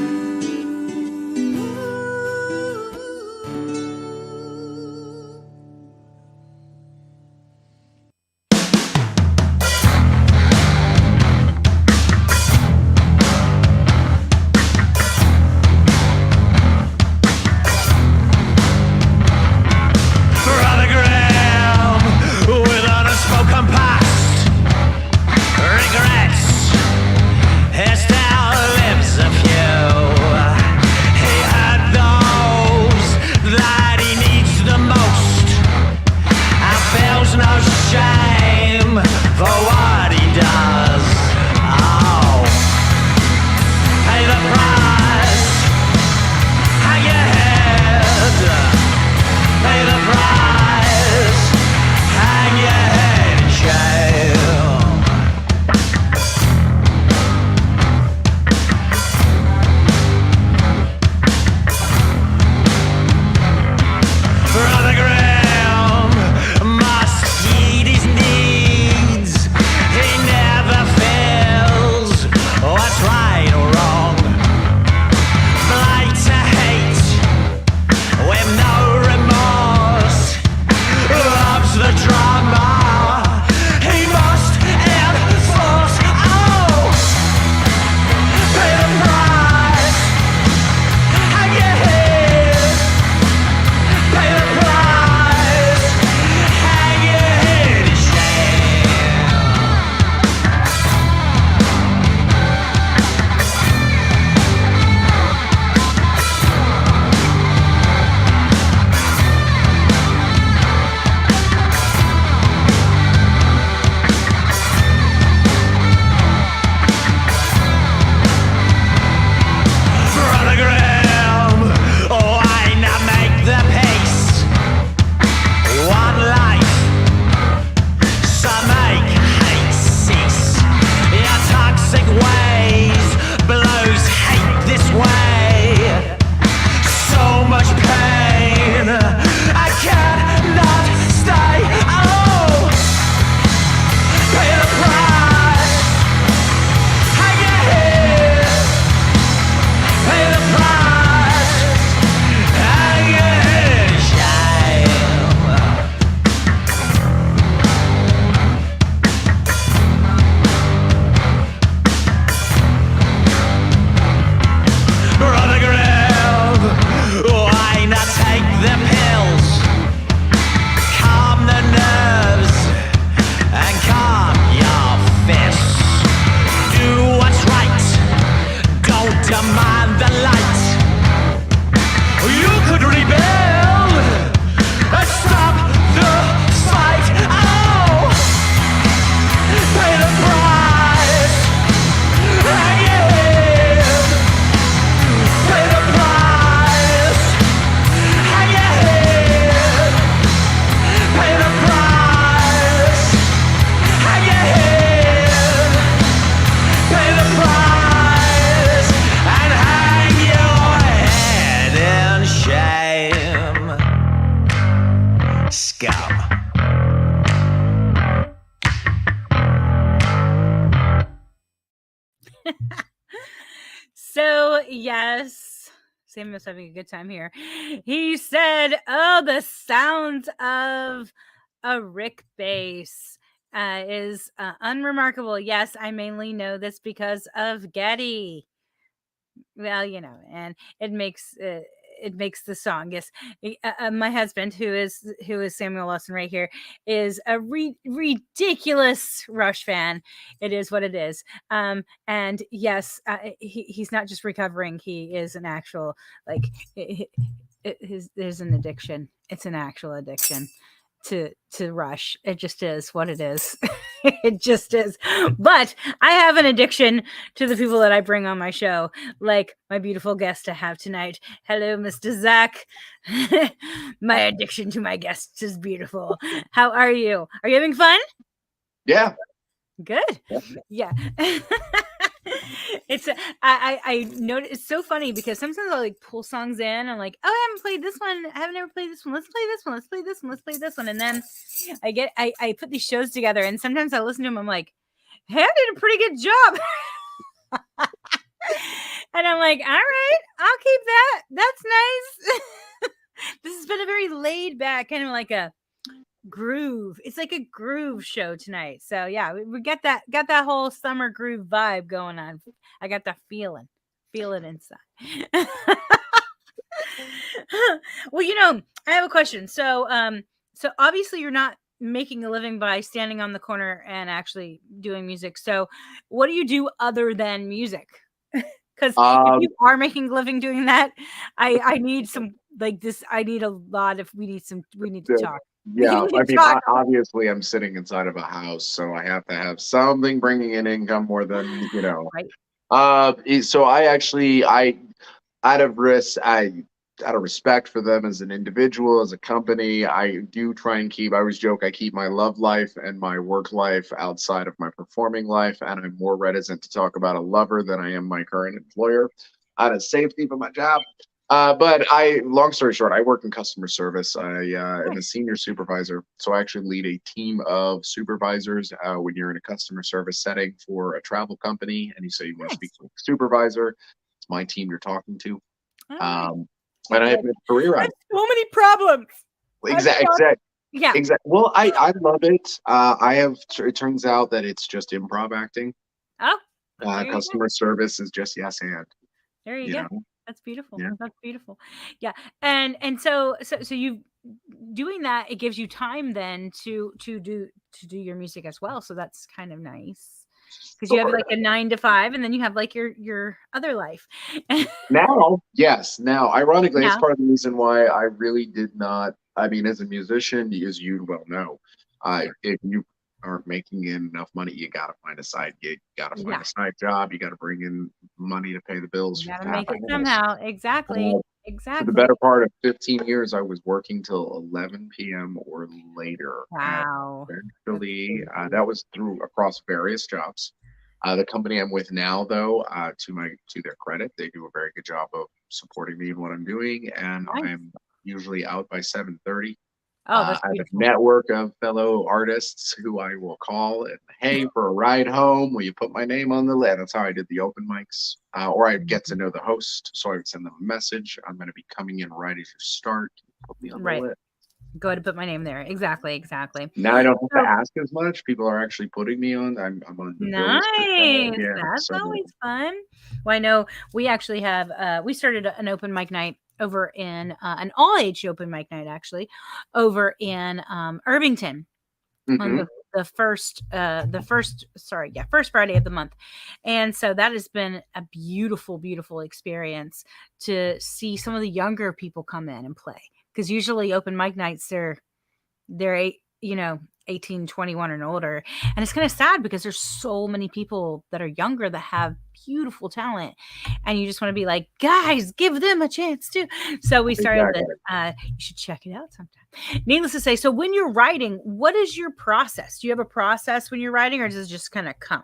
[SPEAKER 5] rebel. Stop the fight. Oh, pay the price. Hang your head. Pay the price. Hang your head. Pay the price. Hang your head. Pay the price. And hang your head in shame. Scum.
[SPEAKER 1] So, yes, Samuel's having a good time here. He said, oh, the sounds of a Rick bass is unremarkable. Yes, I mainly know this because of Getty. Well, and it makes the song. Yes, my husband, who is Samuel Lawson right here, is a ridiculous Rush fan. It is what it is. And yes, he's not just recovering; he is an actual like. There's an addiction. It's an actual addiction to Rush. It just is what it is. It just is. But I have an addiction to the people that I bring on my show, like my beautiful guest I have tonight. Hello, Mr. Zach. My addiction to my guests is beautiful. How are you? Are you having fun?
[SPEAKER 4] Yeah.
[SPEAKER 1] Good. Yeah. It's I notice it's so funny because sometimes I'll like pull songs in. I'm like, oh, I haven't played this one. I haven't ever played this one. Let's play this one. Let's play this one. Let's play this one. And then I put these shows together, and sometimes I listen to them. I'm like, hey, I did a pretty good job. And I'm like, all right, I'll keep that. That's nice. This has been a very laid back, kind of like a groove. It's like a groove show tonight. So yeah, we got that whole summer groove vibe going on. I got that feeling. Feel it inside. Well, I have a question. So obviously you're not making a living by standing on the corner and actually doing music. So what do you do other than music? Because if you are making a living doing that, I need some like this. I need a lot of. We need to talk.
[SPEAKER 4] Yeah, I mean, obviously, I'm sitting inside of a house, so I have to have something bringing in income more than
[SPEAKER 1] Right.
[SPEAKER 4] So out of out of respect for them as an individual, as a company, I do try and I always joke, I keep my love life and my work life outside of my performing life, and I'm more reticent to talk about a lover than I am my current employer out of safety for my job. But long story short, I work in customer service. I am a senior supervisor. So I actually lead a team of supervisors when you're in a customer service setting for a travel company. And you say you want to speak to a supervisor, it's my team you're talking to. And I have a career
[SPEAKER 1] I
[SPEAKER 4] on
[SPEAKER 1] have so many problems.
[SPEAKER 4] Exactly.
[SPEAKER 1] Yeah.
[SPEAKER 4] Exactly. Well, I love it. It turns out that it's just improv acting.
[SPEAKER 1] Oh,
[SPEAKER 4] Customer service is just yes and.
[SPEAKER 1] There you go.
[SPEAKER 4] know?
[SPEAKER 1] That's beautiful.
[SPEAKER 4] Yeah.
[SPEAKER 1] That's beautiful. Yeah. And so you doing that, it gives you time then to do your music as well. So that's kind of nice. Because you have like a 9 to 5 and then you have like your other life.
[SPEAKER 4] Now, ironically, it's
[SPEAKER 1] Now.
[SPEAKER 4] part of the reason why I really did not. I mean, as a musician, as you well know, if you aren't making enough money, you got to find a side gig, you got to find a side job, you got to bring in money to pay the bills.
[SPEAKER 1] You gotta make it somehow. Exactly.
[SPEAKER 4] For the better part of 15 years, I was working till 11 p.m. or later.
[SPEAKER 1] Wow.
[SPEAKER 4] And eventually, that was across various jobs. The company I'm with now, though, to their credit, they do a very good job of supporting me in what I'm doing, and
[SPEAKER 1] Nice.
[SPEAKER 4] I'm usually out by 7:30.
[SPEAKER 1] Oh, that's
[SPEAKER 4] I have a
[SPEAKER 1] beautiful.
[SPEAKER 4] network of fellow artists who I will call and, hey, for a ride home, will you put my name on the list? That's how I did the open mics. Or I'd get to know the host, so I would send them a message. I'm going to be coming in right as you start. Put me on the list.
[SPEAKER 1] Go ahead and put my name there. Exactly.
[SPEAKER 4] Now I don't have to ask as much. People are actually putting me on. I'm on the
[SPEAKER 1] nice.
[SPEAKER 4] Yeah,
[SPEAKER 1] That's always fun. Well, I know we actually have we started an open mic night over in an all age open mic night actually over in Irvington on the first first Friday of the month. And so that has been a beautiful experience to see some of the younger people come in and play, because usually open mic nights they're 18, 21 and older. And it's kind of sad because there's so many people that are younger that have beautiful talent, and you just want to be like, guys, give them a chance too. So we started you should check it out sometime. Needless to say, so when you're writing, what is your process? Do you have a process when you're writing, or does it just kind of come?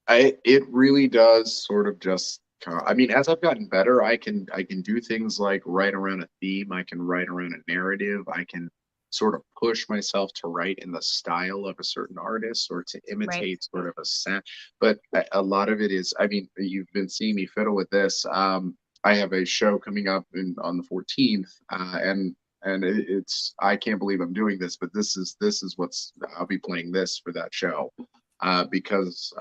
[SPEAKER 4] It really does sort of just I mean, as I've gotten better, I can do things like write around a theme, I can write around a narrative, I can sort of push myself to write in the style of a certain artist or to
[SPEAKER 1] Right.
[SPEAKER 4] imitate sort of a sound. But a lot of it is, I mean, you've been seeing me fiddle with this. I have a show coming up on the 14th, and it's I can't believe I'm doing this, but this is what's I'll be playing this for that show, because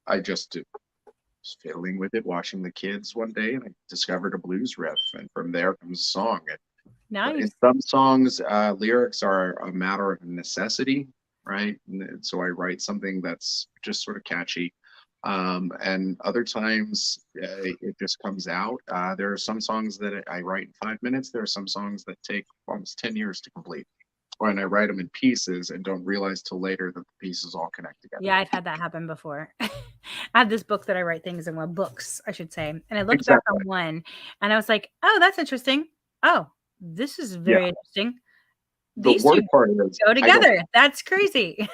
[SPEAKER 4] I just was fiddling with it, watching the kids one day, and I discovered a blues riff, and from there comes a song. In
[SPEAKER 1] Nice.
[SPEAKER 4] some songs, lyrics are a matter of necessity, right? And so I write something that's just sort of catchy. And other times it just comes out. There are some songs that I write in 5 minutes. There are some songs that take almost 10 years to complete. When I write them in pieces and don't realize till later that the pieces all connect together.
[SPEAKER 1] Yeah, I've had that happen before. I have this book that I write things in, well, books, I should say. And I looked back on
[SPEAKER 4] Exactly.
[SPEAKER 1] one and I was like, oh, that's interesting. Oh, this is
[SPEAKER 4] Yeah.
[SPEAKER 1] very interesting.
[SPEAKER 4] The
[SPEAKER 1] These two
[SPEAKER 4] worst part is
[SPEAKER 1] go together. That's crazy.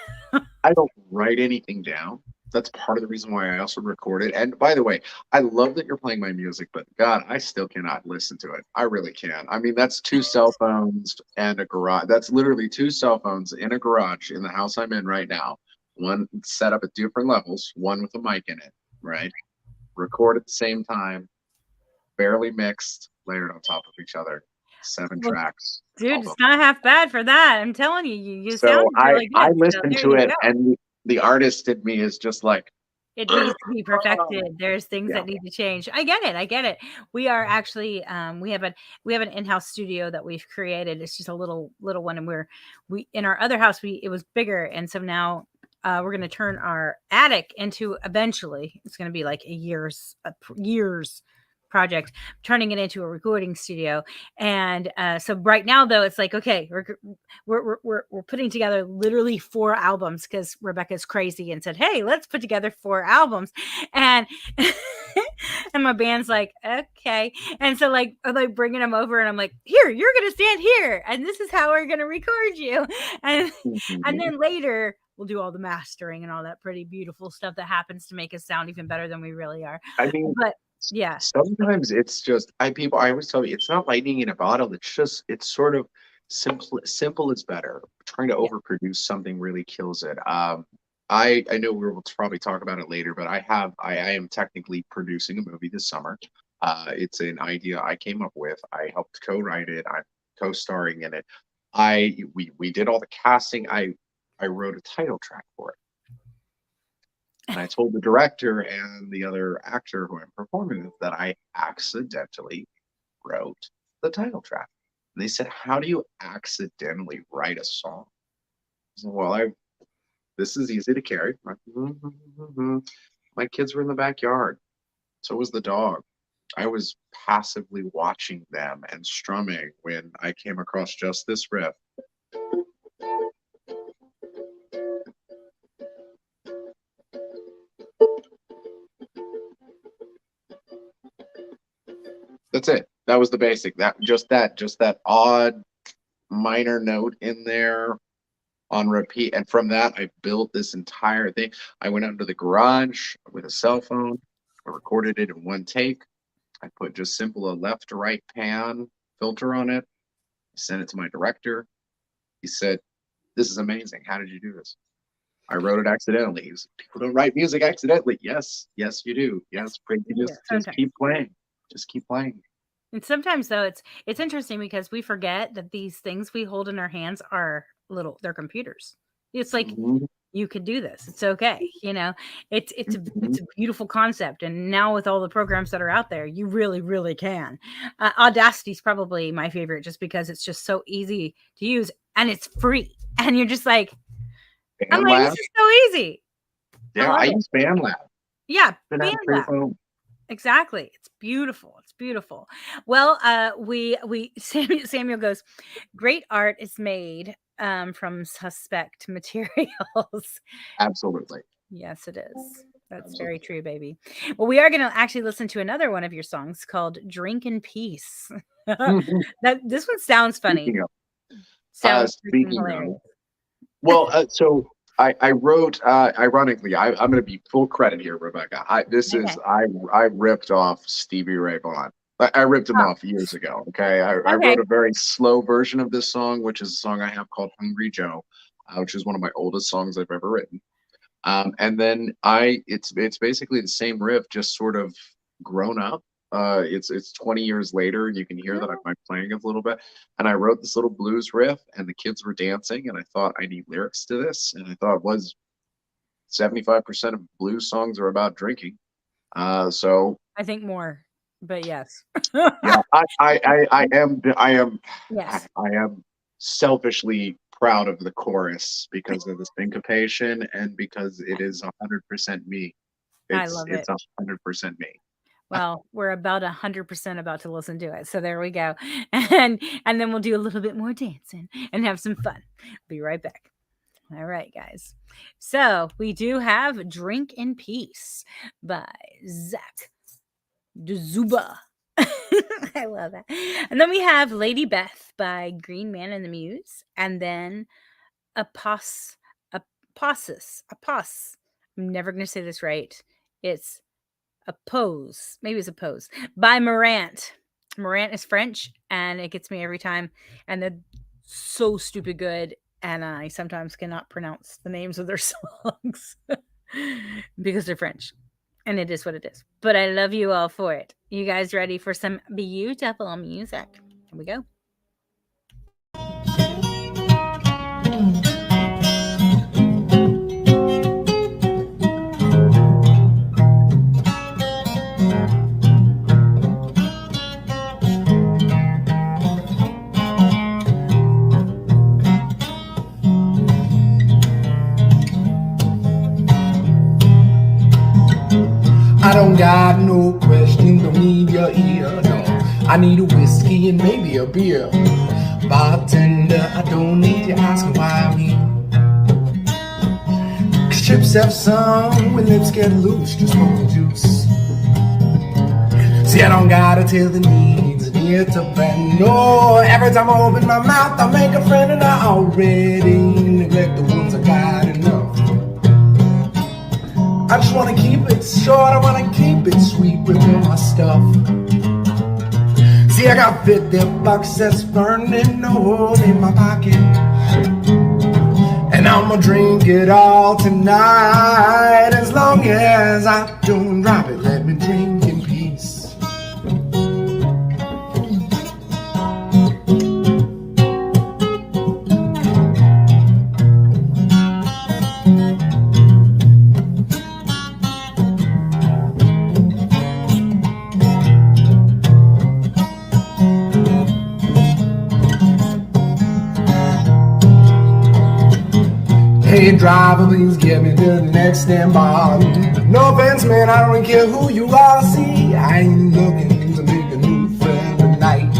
[SPEAKER 4] I don't write anything down. That's part of the reason why I also record it. And by the way, I love that you're playing my music, but God, I still cannot listen to it. I really can. I mean, that's 2 cell phones and a garage. That's literally 2 cell phones in a garage in the house I'm in right now. One set up at different levels, one with a mic in it, right? Record at the same time, barely mixed, layered on top of each other. 7
[SPEAKER 1] Well,
[SPEAKER 4] tracks.
[SPEAKER 1] dude, it's not half bad for that. I'm telling you, you sound
[SPEAKER 4] So I
[SPEAKER 1] really good. So
[SPEAKER 4] listen
[SPEAKER 1] there
[SPEAKER 4] to
[SPEAKER 1] you
[SPEAKER 4] it,
[SPEAKER 1] go.
[SPEAKER 4] and the artist in me is just like,
[SPEAKER 1] It needs to be perfected. There's things
[SPEAKER 4] yeah,
[SPEAKER 1] that need to change. I get it. I get it. We are actually we have an in-house studio that we've created. It's just a little one, and we in our other house it was bigger, and so now we're going to turn our attic into, eventually it's going to be like a years project, turning it into a recording studio. And so right now though, it's like, okay, we're putting together literally 4 albums, because Rebecca's crazy and said, hey, let's put together 4 albums. And and my band's like, okay. And so like I'm like bringing them over, and I'm like, here, you're gonna stand here, and this is how we're gonna record you. And
[SPEAKER 4] mhm.
[SPEAKER 1] then later we'll do all the mastering and all that pretty beautiful stuff that happens to make us sound even better than we really are.
[SPEAKER 4] I mean,
[SPEAKER 1] But yeah,
[SPEAKER 4] sometimes it's just I always tell you it's not lightning in a bottle. It's sort of simple is better. Trying to
[SPEAKER 1] yeah.
[SPEAKER 4] overproduce something really kills it. I know we will probably talk about it later, but I am technically producing a movie this summer. It's an idea I came up with. I helped co-write it. I'm co-starring in it. We did all the casting. I wrote a title track for it. And I told the director and the other actor who I'm performing with that I accidentally wrote the title track. And they said, how do you accidentally write a song? I said, well, this is easy to carry. My kids were in the backyard. So was the dog. I was passively watching them and strumming when I came across just this riff. That's it. That was the basic. Just that odd minor note in there on repeat. And from that, I built this entire thing. I went out into the garage with a cell phone. I recorded it in one take. I put just simple a left to right pan filter on it. I sent it to my director. He said, this is amazing. How did you do this? I wrote it accidentally. He said, people don't write music accidentally. Yes, you do. Yes, just keep playing. Just keep playing.
[SPEAKER 1] And sometimes though, it's interesting because we forget that these things we hold in our hands are they're computers. It's like,
[SPEAKER 4] Mhm,
[SPEAKER 1] you could do this. It's okay. It's
[SPEAKER 4] mhm.
[SPEAKER 1] a beautiful concept. And now with all the programs that are out there, you really, really can. Audacity is probably my favorite, just because it's just so easy to use and it's free. And you're just like, I'm like,
[SPEAKER 4] BandLab.
[SPEAKER 1] this is so easy.
[SPEAKER 4] Yeah,
[SPEAKER 1] love
[SPEAKER 4] I
[SPEAKER 1] it.
[SPEAKER 4] use BandLab.
[SPEAKER 1] Yeah,
[SPEAKER 4] Been having
[SPEAKER 1] BandLab.
[SPEAKER 4] phone.
[SPEAKER 1] Exactly. It's beautiful. It's beautiful. Well, we Samuel goes, great art is made from suspect materials.
[SPEAKER 4] Absolutely.
[SPEAKER 1] Yes, it is. That's very
[SPEAKER 4] Absolutely.
[SPEAKER 1] true, baby. Well, we are going to actually listen to another one of your songs called "Drink in Peace."
[SPEAKER 4] Mhm.
[SPEAKER 1] That this one sounds funny.
[SPEAKER 4] Speaking of,
[SPEAKER 1] Sounds freaking
[SPEAKER 4] speaking of,
[SPEAKER 1] hilarious.
[SPEAKER 4] well, so I wrote, ironically, I'm going to be full credit here, Rebecca.
[SPEAKER 1] Okay.
[SPEAKER 4] I ripped off Stevie Ray Vaughan. I ripped him
[SPEAKER 1] Oh,
[SPEAKER 4] off years ago. Okay. I
[SPEAKER 1] okay.
[SPEAKER 4] wrote a very slow version of this song, which is a song I have called Hungry Joe, which is one of my oldest songs I've ever written. And then it's basically the same riff, just sort of grown up. It's 20 years later, and you can hear that I'm playing it a little bit. And I wrote this little blues riff, and the kids were dancing, and I thought I need lyrics to this, and I thought it was 75% of blues songs are about drinking. So
[SPEAKER 1] I think more, but yes.
[SPEAKER 4] yeah,
[SPEAKER 1] Yes.
[SPEAKER 4] I am selfishly proud of the chorus because of the syncopation and because it is 100% me.
[SPEAKER 1] I
[SPEAKER 4] It's
[SPEAKER 1] love it.
[SPEAKER 4] it's 100% me.
[SPEAKER 1] Well, we're about 100% about to listen to it. So there we go. And then we'll do a little bit more dancing and have some fun. Be right back. All right, guys. So we do have Drink in Peace by Zach Dzuba. I love that. And then we have Lady Beth by Green Man and the Muse. And then Apos Apos. I'm never gonna say this right. It's a pose. Maybe it's a pose by Morant. Morant is French, and it gets me every time. And they're so stupid good. And I sometimes cannot pronounce the names of their songs because they're French. And it is what it is. But I love you all for it. You guys ready for some beautiful music? Here we go.
[SPEAKER 2] I don't got no question, don't need your ear, no. I need a whiskey and maybe a beer. Bartender, I don't need you asking why I'm here. 'Cause chips have some when lips get loose, just smoke the juice. See, I don't gotta tell the needs an ear to bend. No, every time I open my mouth, I make a friend and I already neglect the ones I got enough. I just wanna keep it short, I wanna keep it sweet with all my stuff. See, I got $50 that's burning a hole in my pocket, and I'ma drink it all tonight. As long as I don't drop it, let me drink in peace. Hey driver, please get me to the next damn bar. No offense, man, I don't care who you are. See, I ain't looking to make a new friend tonight.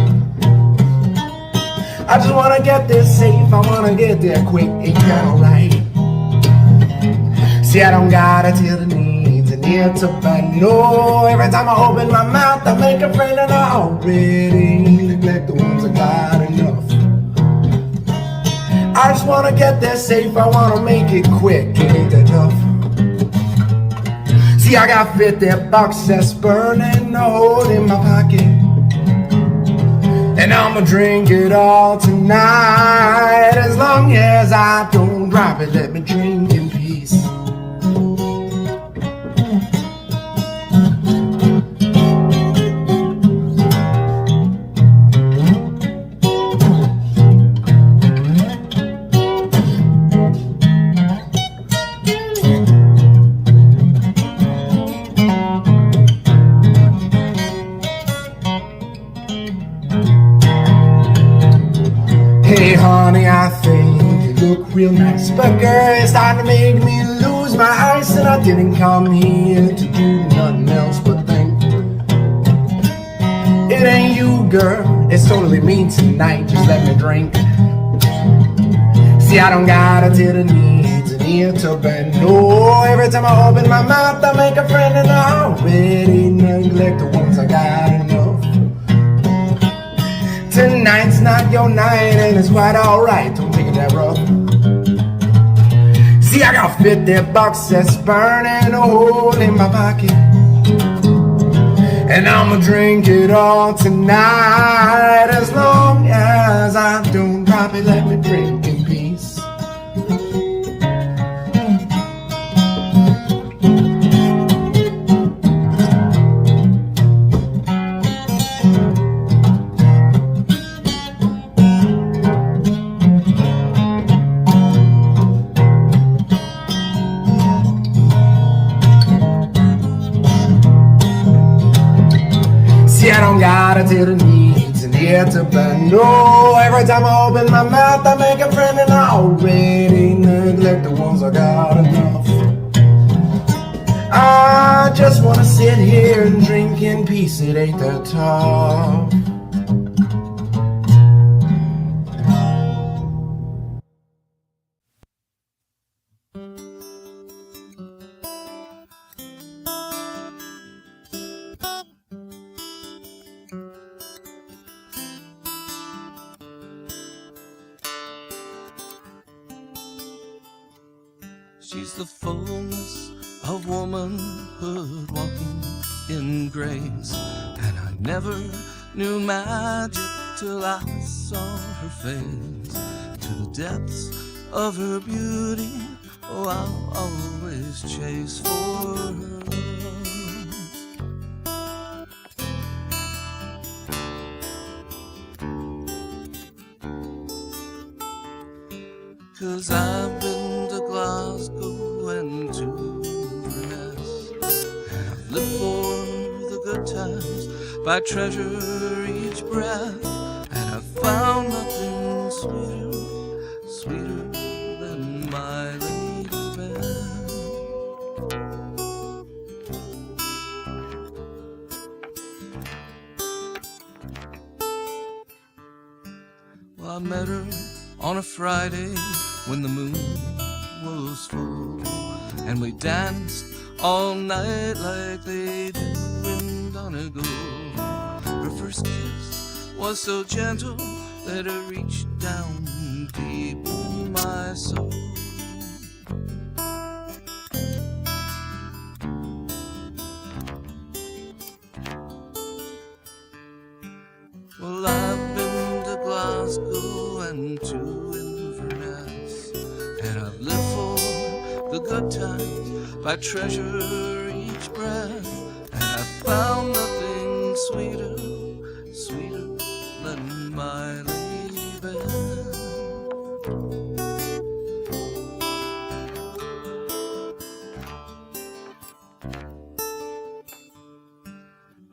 [SPEAKER 2] I just wanna get there safe, I wanna get there quick, ain't that alright? See, I don't gotta tell the needs an ear to bend. No, every time I open my mouth, I make a friend and I already neglect the ones I got enough. I just wanna get there safe, I wanna make it quick, it ain't that tough. See, I got $50 that's burning a hole in my pocket, and I'ma drink it all tonight. As long as I don't drop it, let me drink in peace. Hey honey, I think look real nice. But girl, it's starting to make me lose my eyes, and I didn't come here to do nothing else but think. It ain't you, girl, it's totally me tonight. Just let me drink. See, I don't gotta tell the needs an ear to bend. No, every time I open my mouth, I make a friend, and I already neglect the ones I got enough. Tonight's not your night, and it's quite alright. Don't take it that rough. See, I got $50 that's burning a hole in my pocket, and I'ma drink it all tonight. As long as I don't drop it, let me drink in peace. See, I don't gotta tell the needs and the air to burn. No, every time I open my mouth, I make a friend, and I already neglect the ones I got enough. I just wanna sit here and drink in peace. It ain't that tough.
[SPEAKER 6] She's the fullness of womanhood walking in grace, and I never knew magic till I saw her face. To the depths of her beauty, oh, I'll always chase for her. 'Cause I've been to Glasgow and to Inverness, and I've lived for the good times, but I treasure each breath, and I've found nothing sweeter, sweeter than my Lady Beth. Well, I met her on a Friday when the moon was full, and we danced all night like they do in Donegal. Her first kiss was so gentle that it reached down deep in my soul. Well, I've been to Glasgow and to Inverness, and I've lived for the good times, but I treasure each breath, and I've found nothing sweeter, sweeter than my Lady Beth.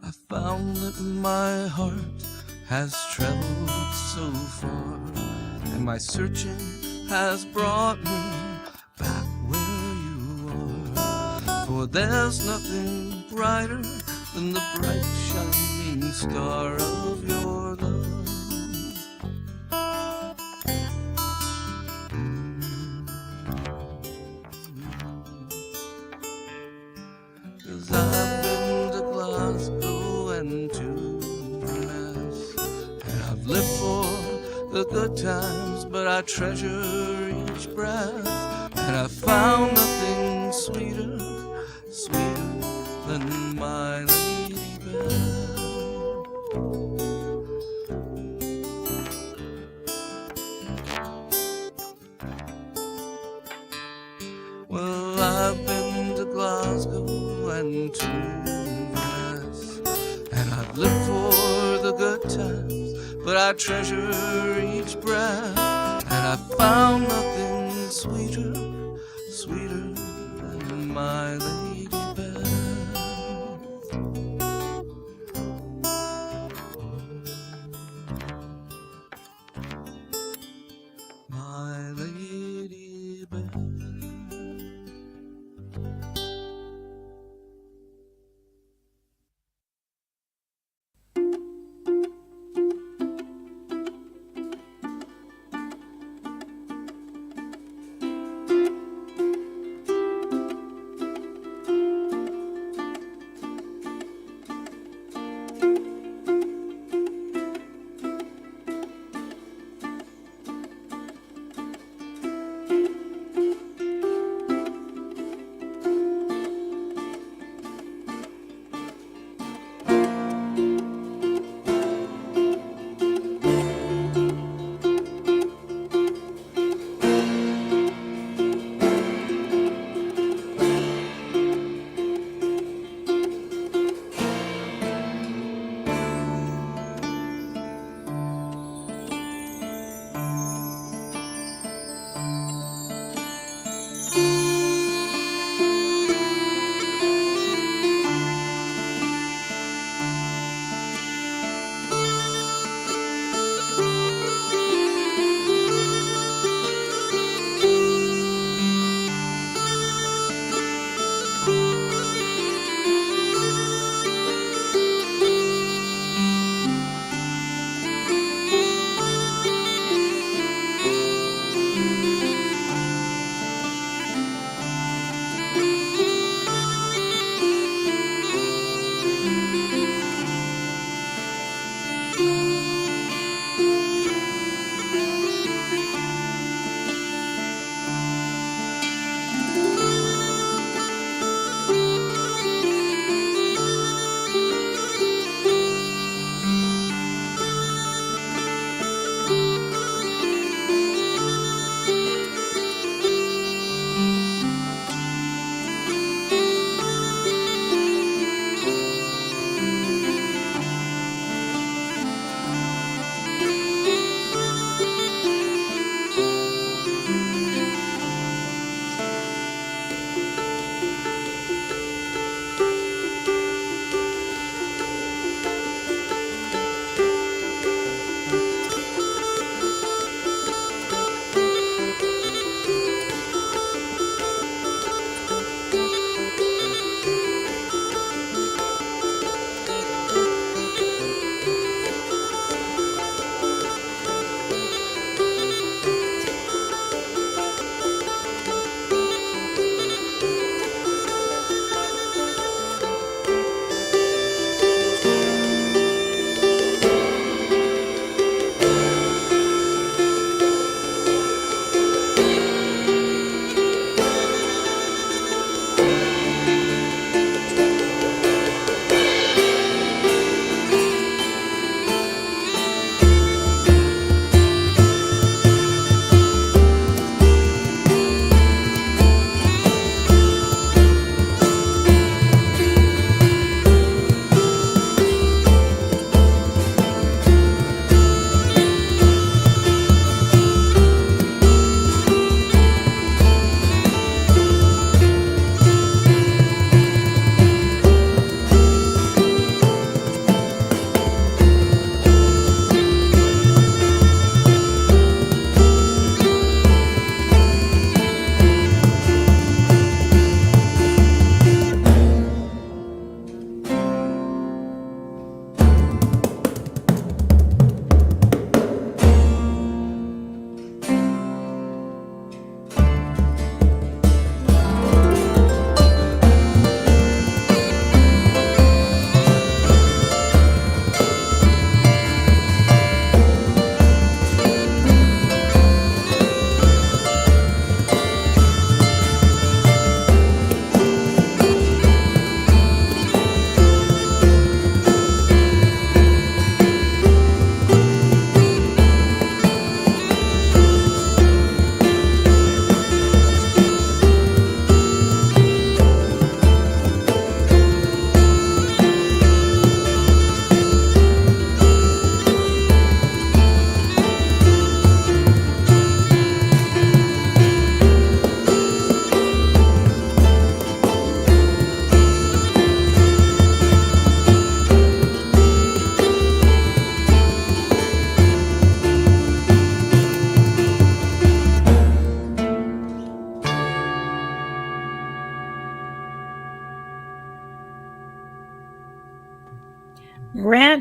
[SPEAKER 6] I found that my heart has traveled so far, and my searching has brought me back where you are. For there's nothing brighter than the bright shining star of your love. 'Cause I've been to Glasgow and to Inverness, and I've lived for the good times, but I treasure each breath, and I found nothing sweeter, sweeter than my Lady Beth. Well, I've been to Glasgow and to Inverness, and I've lived for the good times, but I treasure each breath, and I found nothing sweeter, sweeter than my Lady Beth. My Lady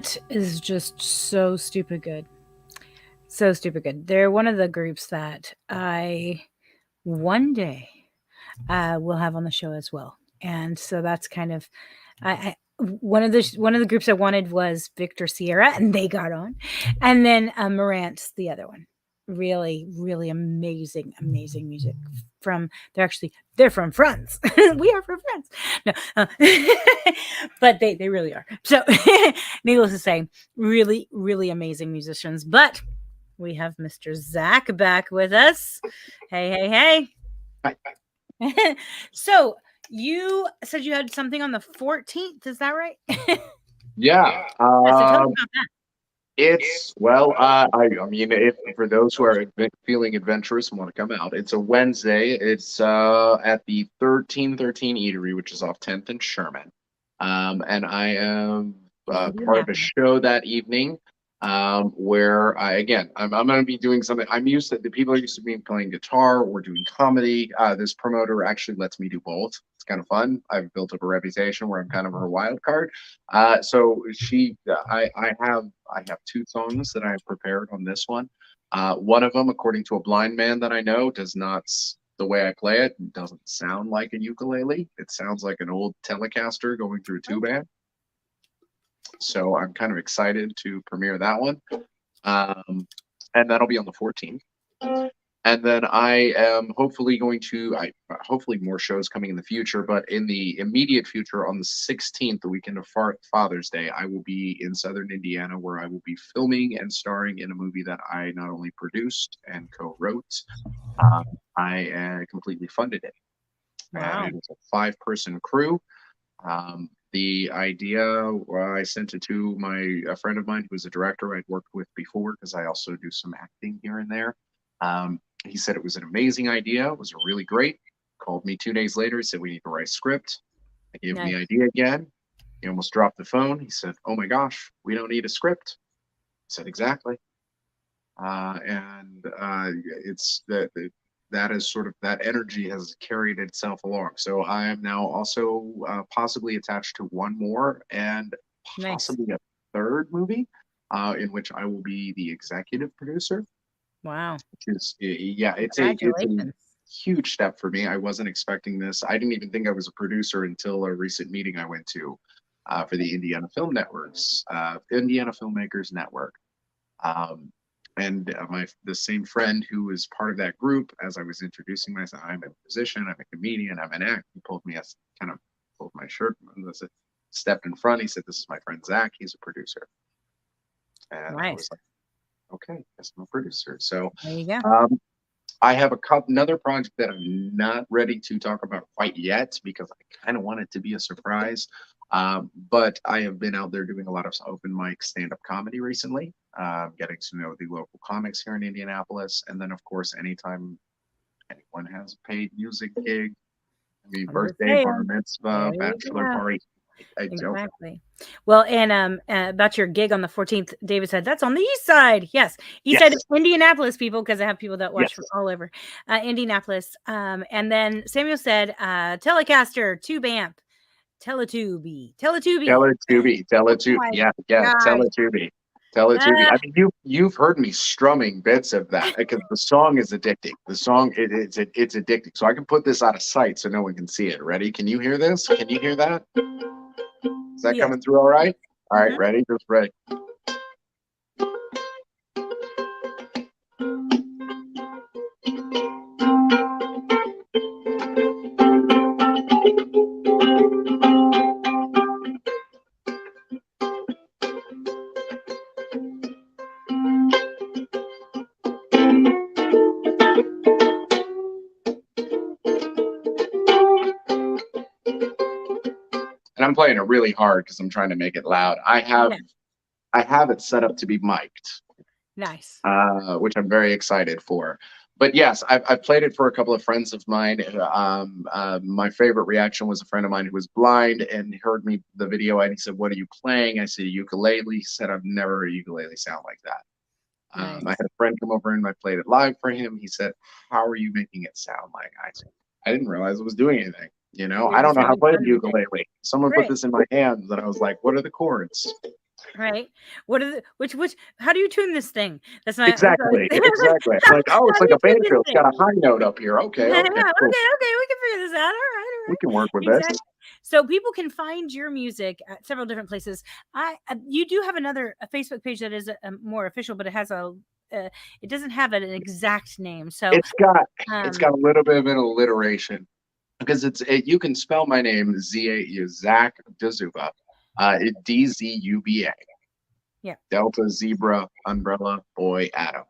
[SPEAKER 1] Morant is just so stupid good. So stupid good. They're one of the groups that I one day will have on the show as well. And so that's kind of one of the groups I wanted was Victor Sierra, and they got on, and then Morant's the other one. Really, really amazing music from. They're from France. We are from France. No, but they really are. So, needless to say, really, really amazing musicians. But we have Mr. Zach back with us. Hey.
[SPEAKER 4] Hi.
[SPEAKER 1] So you said you had something on the 14th, is that right?
[SPEAKER 4] Yeah.
[SPEAKER 1] So tell me about that.
[SPEAKER 4] I mean, if for those who are feeling adventurous and want to come out, it's a Wednesday. It's at the 1313 Eatery, which is off 10th and Sherman. And I am part of a show that evening. Where I'm going to be doing something. The people are used to me playing guitar or doing comedy. This promoter actually lets me do both. It's kind of fun. I've built up a reputation where I'm kind of her wild card. I have two songs that I have prepared on this one. One of them, according to a blind man that I know, the way I play it doesn't sound like a ukulele. It sounds like an old Telecaster going through a tube amp. So I'm kind of excited to premiere that one. And that'll be on the 14th. And then I am hopefully hopefully more shows coming in the future, but in the immediate future on the 16th, the weekend of Father's Day, I will be in Southern Indiana where I will be filming and starring in a movie that I not only produced and co-wrote, I completely funded it.
[SPEAKER 1] Wow.
[SPEAKER 4] It was a 5-person crew. The idea, I sent it to a friend of mine who was a director I'd worked with before, because I also do some acting here and there. He said it was an amazing idea. It was really great. Called me 2 days later. He said, we need to write a script. I gave him the idea again. He almost dropped the phone. He said, oh my gosh, we don't need a script. I said, exactly. It's that is sort of that energy has carried itself along. So I am now also possibly attached to one more and possibly a third movie in which I will be the executive producer.
[SPEAKER 1] Wow.
[SPEAKER 4] Which is, it's a huge step for me. I wasn't expecting this. I didn't even think I was a producer until a recent meeting I went to for the Indiana Film Networks, Indiana Filmmakers Network. And the same friend who was part of that group, as I was introducing myself, I'm a musician, I'm a comedian, I'm an actor. He pulled my shirt, stepped in front. He said, "This is my friend Zach. He's a producer." And I was like, "Okay, guess I'm a producer." So
[SPEAKER 1] there you go.
[SPEAKER 4] I have another project that I'm not ready to talk about quite yet because I kind of want it to be a surprise. But I have been out there doing a lot of open mic stand-up comedy recently, getting to know the local comics here in Indianapolis. And then, of course, anytime anyone has a paid music gig, birthday, bar mitzvah, bachelor party, I don't.
[SPEAKER 1] Exactly. Well, and about your gig on the 14th, David said that's on the east side. Yes, east side of Indianapolis, people, because I have people that watch from all over Indianapolis. And then Samuel said Telecaster, tube amp. Teletubby.
[SPEAKER 4] Yeah, Teletubby. I mean, you've heard me strumming bits of that because the song is addicting. The song it's addicting. So I can put this out of sight so no one can see it. Ready? Can you hear this? Can you hear that? Is that coming through all right? All right, ready? Just ready. I'm playing it really hard because I'm trying to make it loud. I have it set up to be mic'd.
[SPEAKER 1] Nice.
[SPEAKER 4] Which I'm very excited for. But yes, I've played it for a couple of friends of mine. My favorite reaction was a friend of mine who was blind and heard the video and he said, "What are you playing?" I said, "Ukulele." He said, "I've never heard a ukulele sound like that." Nice. I had a friend come over and I played it live for him. He said, "How are you making it sound like?" I didn't realize it was doing anything. I don't know how to play the ukulele. Someone put this in my hands and I was like, "What are the chords?"
[SPEAKER 1] Right? What are the which how do you tune this thing? That's my
[SPEAKER 4] Exactly, exactly. I'm like, oh,
[SPEAKER 1] how
[SPEAKER 4] it's
[SPEAKER 1] do
[SPEAKER 4] like
[SPEAKER 1] you
[SPEAKER 4] a
[SPEAKER 1] tune this
[SPEAKER 4] banjo. It's got
[SPEAKER 1] thing?
[SPEAKER 4] a high note up here. Okay,
[SPEAKER 1] Yeah,
[SPEAKER 4] okay, cool.
[SPEAKER 1] okay, we can figure this out. All
[SPEAKER 4] We
[SPEAKER 1] right.
[SPEAKER 4] can work with
[SPEAKER 1] Exactly.
[SPEAKER 4] this.
[SPEAKER 1] So people can find your music at several different places. You do have a Facebook page that is more official, but it has it doesn't have an exact name. So
[SPEAKER 4] It's got it's
[SPEAKER 1] um
[SPEAKER 4] got a little bit of an alliteration because you can spell my name Zach Dzuba, Dzuba,
[SPEAKER 1] yeah,
[SPEAKER 4] Delta Zebra Umbrella Boy Adam,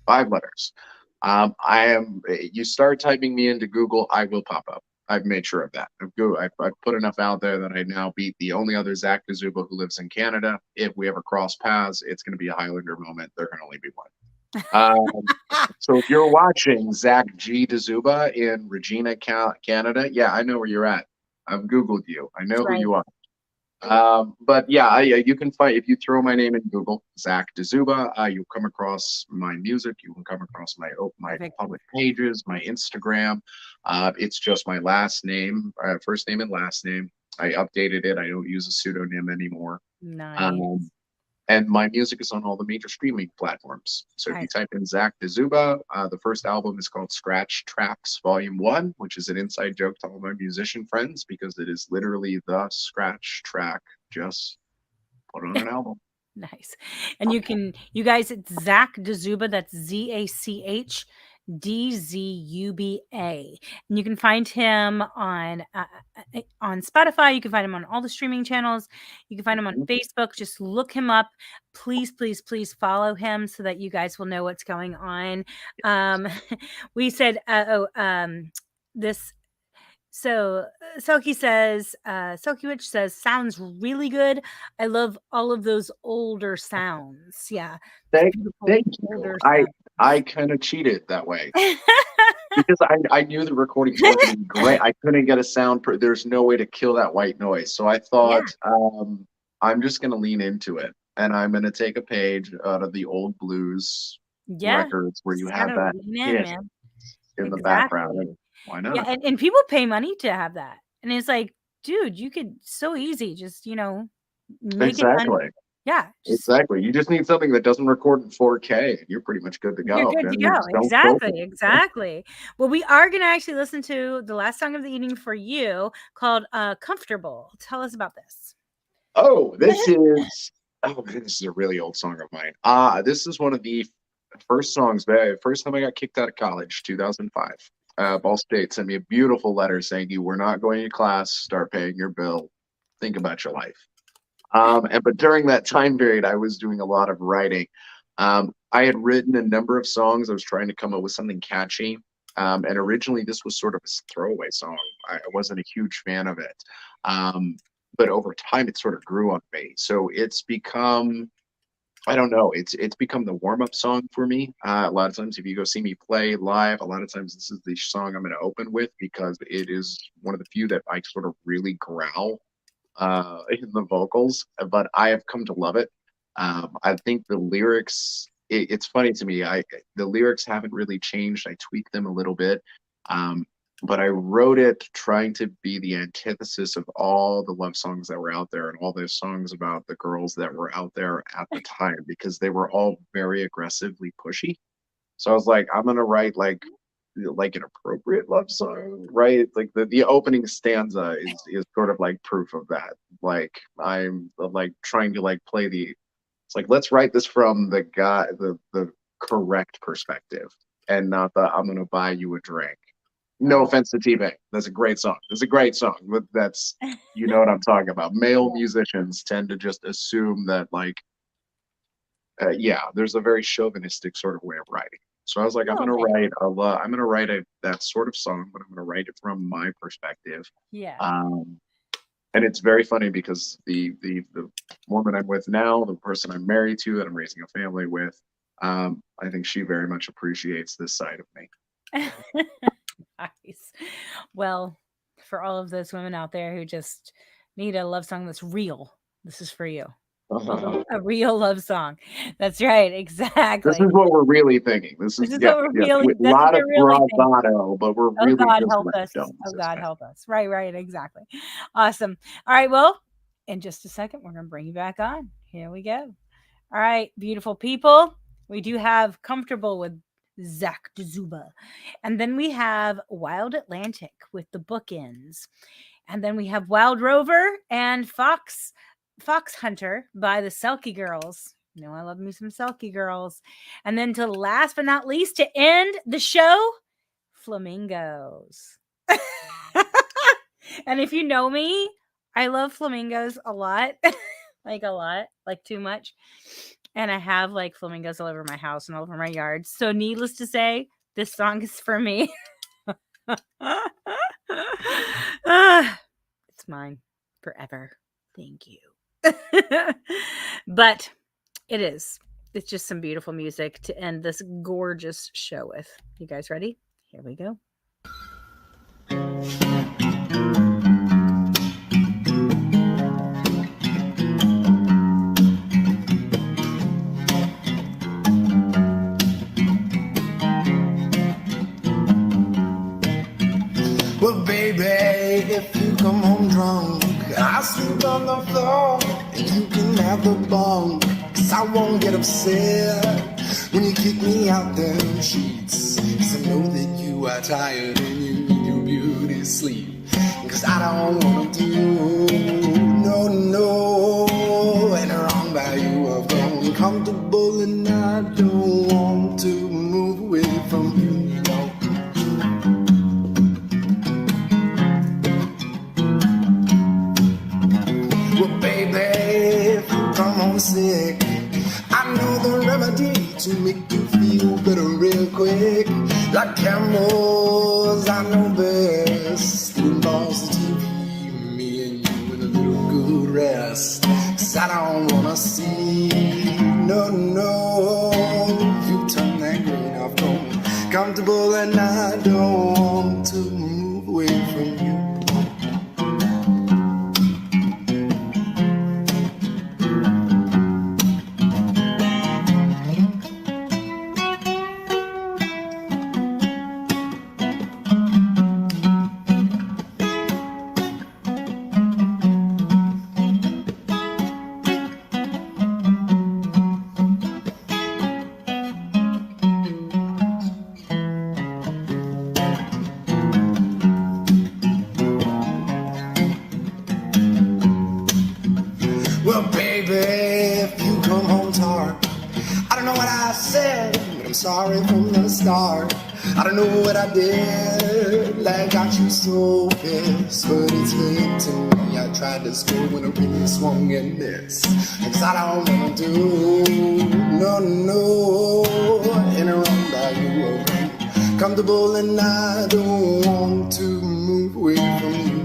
[SPEAKER 4] 5 letters. You start typing me into Google, I will pop up. I've made sure of that. I've put enough out there that I now beat the only other Zach Dzuba who lives in Canada. If we ever cross paths, it's going to be a Highlander moment. There can only be one. Um, so if you're watching Zach G. Dzuba in Regina, Canada, yeah, I know where you're at. I've Googled you. I
[SPEAKER 1] that's
[SPEAKER 4] know who
[SPEAKER 1] right.
[SPEAKER 4] you are. But yeah, you can find if you throw my name in Google, Zach Dzuba, you'll come across my music. You can come across my
[SPEAKER 1] Perfect.
[SPEAKER 4] public pages, my Instagram. It's just my last name, first name and last name. I updated it. I don't use a pseudonym anymore.
[SPEAKER 1] Nice.
[SPEAKER 4] Um, and my music is on all the major streaming platforms. So if you
[SPEAKER 1] Nice.
[SPEAKER 4] type in Zach Dzuba, the first album is called Scratch Tracks Volume 1, which is an inside joke to all my musician friends because it is literally the scratch track just put on an album.
[SPEAKER 1] Nice. And you guys, it's Zach Dzuba. That's ZACHDZUBA. And you can find him on Spotify. You can find him on all the streaming channels. You can find him on
[SPEAKER 4] Mhm.
[SPEAKER 1] Facebook. Just look him up. Please, please, please follow him so that you guys will know what's going on. Um, we said, this so Selkie says, Selkie Witch says, sounds really good. I love all of those older sounds. Yeah, those
[SPEAKER 4] Thank,
[SPEAKER 1] beautiful
[SPEAKER 4] thank you.
[SPEAKER 1] older
[SPEAKER 4] I
[SPEAKER 1] sounds.
[SPEAKER 4] kind of cheated that way because I knew the recordings weren't going to be great. I couldn't get a sound. There's no way to kill that white noise. So I
[SPEAKER 1] Yeah,
[SPEAKER 4] thought I'm just going to lean into it and I'm going to take a page out of the old blues
[SPEAKER 1] yeah.
[SPEAKER 4] records where you
[SPEAKER 1] Just
[SPEAKER 4] have
[SPEAKER 1] gotta
[SPEAKER 4] that
[SPEAKER 1] lean in,
[SPEAKER 4] hit
[SPEAKER 1] man.
[SPEAKER 4] in the background.
[SPEAKER 1] Exactly.
[SPEAKER 4] And why
[SPEAKER 1] Yeah,
[SPEAKER 4] not?
[SPEAKER 1] and people pay money to have that. And it's like, dude, you could so easy just, make it on.
[SPEAKER 4] Exactly.
[SPEAKER 1] Yeah, just
[SPEAKER 4] Exactly. You just need something that doesn't record in 4K and you're pretty much good to
[SPEAKER 1] you're
[SPEAKER 4] go.
[SPEAKER 1] good to
[SPEAKER 4] Then you
[SPEAKER 1] go.
[SPEAKER 4] just don't filter.
[SPEAKER 1] Exactly, exactly. Well, we are gonna actually listen to the last song of the evening for you called Comfortable. Tell us about this.
[SPEAKER 4] Oh, this is a really old song of mine. This is one of the first songs, first time I got kicked out of college, 2005. Ball State sent me a beautiful letter saying you were not going to class, start paying your bill, think about your life. But during that time period, I was doing a lot of writing. I had written a number of songs. I was trying to come up with something catchy. And originally, this was sort of a throwaway song. I wasn't a huge fan of it. But over time, it sort of grew on me. So it's become, I don't know, it's become the warm up song for me. A lot of times, if you go see me play live, a lot of times this is the song I'm going to open with because it is one of the few that I sort of really growl in the vocals, but I have come to love it. I think the lyrics. It's funny to me. The lyrics haven't really changed. I tweaked them a little bit, um, but I wrote it trying to be the antithesis of all the love songs that were out there and all those songs about the girls that were out there at the time because they were all very aggressively pushy. So I was like, I'm gonna write like an appropriate love song, right? Like the opening stanza is sort of like proof of that. Like I'm like trying to like play the it's like let's write this from the correct perspective and not the I'm gonna buy you a drink. No
[SPEAKER 1] Oh,
[SPEAKER 4] offense to T-Bang. That's a great song. It's a great song, but that's you know what I'm talking about. Male
[SPEAKER 1] yeah.
[SPEAKER 4] musicians tend to just assume that like yeah, there's a very chauvinistic sort of way of writing. So I was like,
[SPEAKER 1] A little bit.
[SPEAKER 4] I'm gonna write that sort of song, but I'm gonna write it from my perspective.
[SPEAKER 1] Yeah.
[SPEAKER 4] Um, and it's very funny because the woman I'm with now, the person I'm married to, that I'm raising a family with, I think she very much appreciates this side of me.
[SPEAKER 1] Nice. Well, for all of those women out there who just need a love song that's real, this is for you. A real love song. That's right.
[SPEAKER 4] This
[SPEAKER 1] Exactly.
[SPEAKER 4] is what we're really thinking. This
[SPEAKER 1] This
[SPEAKER 4] is
[SPEAKER 1] is
[SPEAKER 4] yes,
[SPEAKER 1] what we're
[SPEAKER 4] yes,
[SPEAKER 1] really.
[SPEAKER 4] with a
[SPEAKER 1] That's what
[SPEAKER 4] lot of
[SPEAKER 1] they're really thinking.
[SPEAKER 4] bravado, but we're
[SPEAKER 1] Oh
[SPEAKER 4] really
[SPEAKER 1] God,
[SPEAKER 4] just
[SPEAKER 1] help
[SPEAKER 4] letting
[SPEAKER 1] us.
[SPEAKER 4] go,
[SPEAKER 1] Oh God,
[SPEAKER 4] sister.
[SPEAKER 1] help us. Right, right, exactly. Awesome. All right. Well, in just a second, we're gonna bring you back on. Here Here we go. All right, beautiful people. We do have Comfortable with Zach Dzuba. And then we have Wild Atlantic with the Bookends. And then we have Wild Rover and Fox Hunter by the Selkie Girls. You know, I love me some Selkie Girls. And then to last but not least, to end the show, Flamingos. And if you know me, I love flamingos a lot. Like a lot, like too much. And I have like flamingos all over my house and all over my yard. So needless to say, this song is for me. It's mine forever. Thank you. But it is. It's just some beautiful music to end this gorgeous show with. You guys ready? Here we go.
[SPEAKER 2] Well, baby, if you come home drunk, I'll sleep on the floor and you can have the bunk. 'Cause I won't get upset when you kick me out them sheets. 'Cause I know that you are tired and you need your beauty sleep. 'Cause I don't wanna do no, and wrong by you. I've grown comfortable and I don't want to move away from you. Well, baby, if you come home sick, I know the remedy to make you feel better real quick. Like camels, I know best. Doing balls of TV, me and you in a little good rest. 'Cause I don't wanna see, no. You turn that green off, don't comfortable, and I don't want to move away from you. Well, baby, if you come home tired, I don't know what I said, but I'm sorry from the start. I don't know what I did, like got you so pissed, but it's late to me. I tried to score when I really swung and missed. 'Cause I don't wanna do no, and wrong by you. Comfortable and I don't want to move away from you.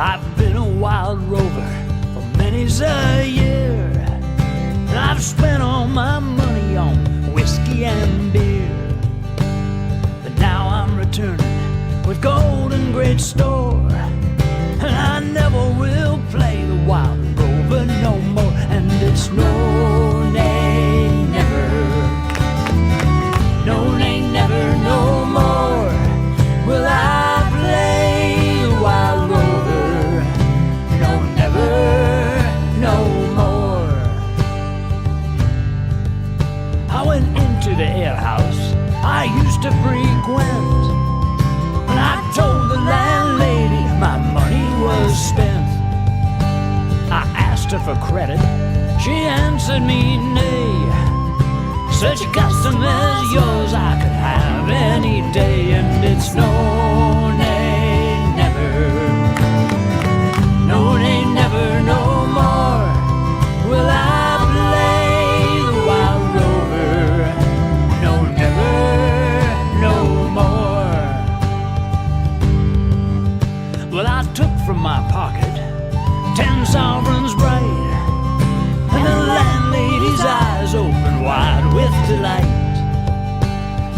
[SPEAKER 5] I've been a wild rover for many's a year, and I've spent all my money on whiskey and beer. But now I'm returning with gold and great store, and I never will play the wild rover no more. And it's no, nay, never, no, nay, never, no more will I play the wild rover. No, never, no more. I went into the alehouse I used to frequent, and I told the landlady my money was spent. I asked her for credit, she answered me nay. Such a custom as yours I could have any day. And it's no, nay, never, no, nay, never, no more will I play the wild rover. No, never, no more. Well, I took from my pocket 10 sovereigns bright, and the landlady's eyes opened wide with delight.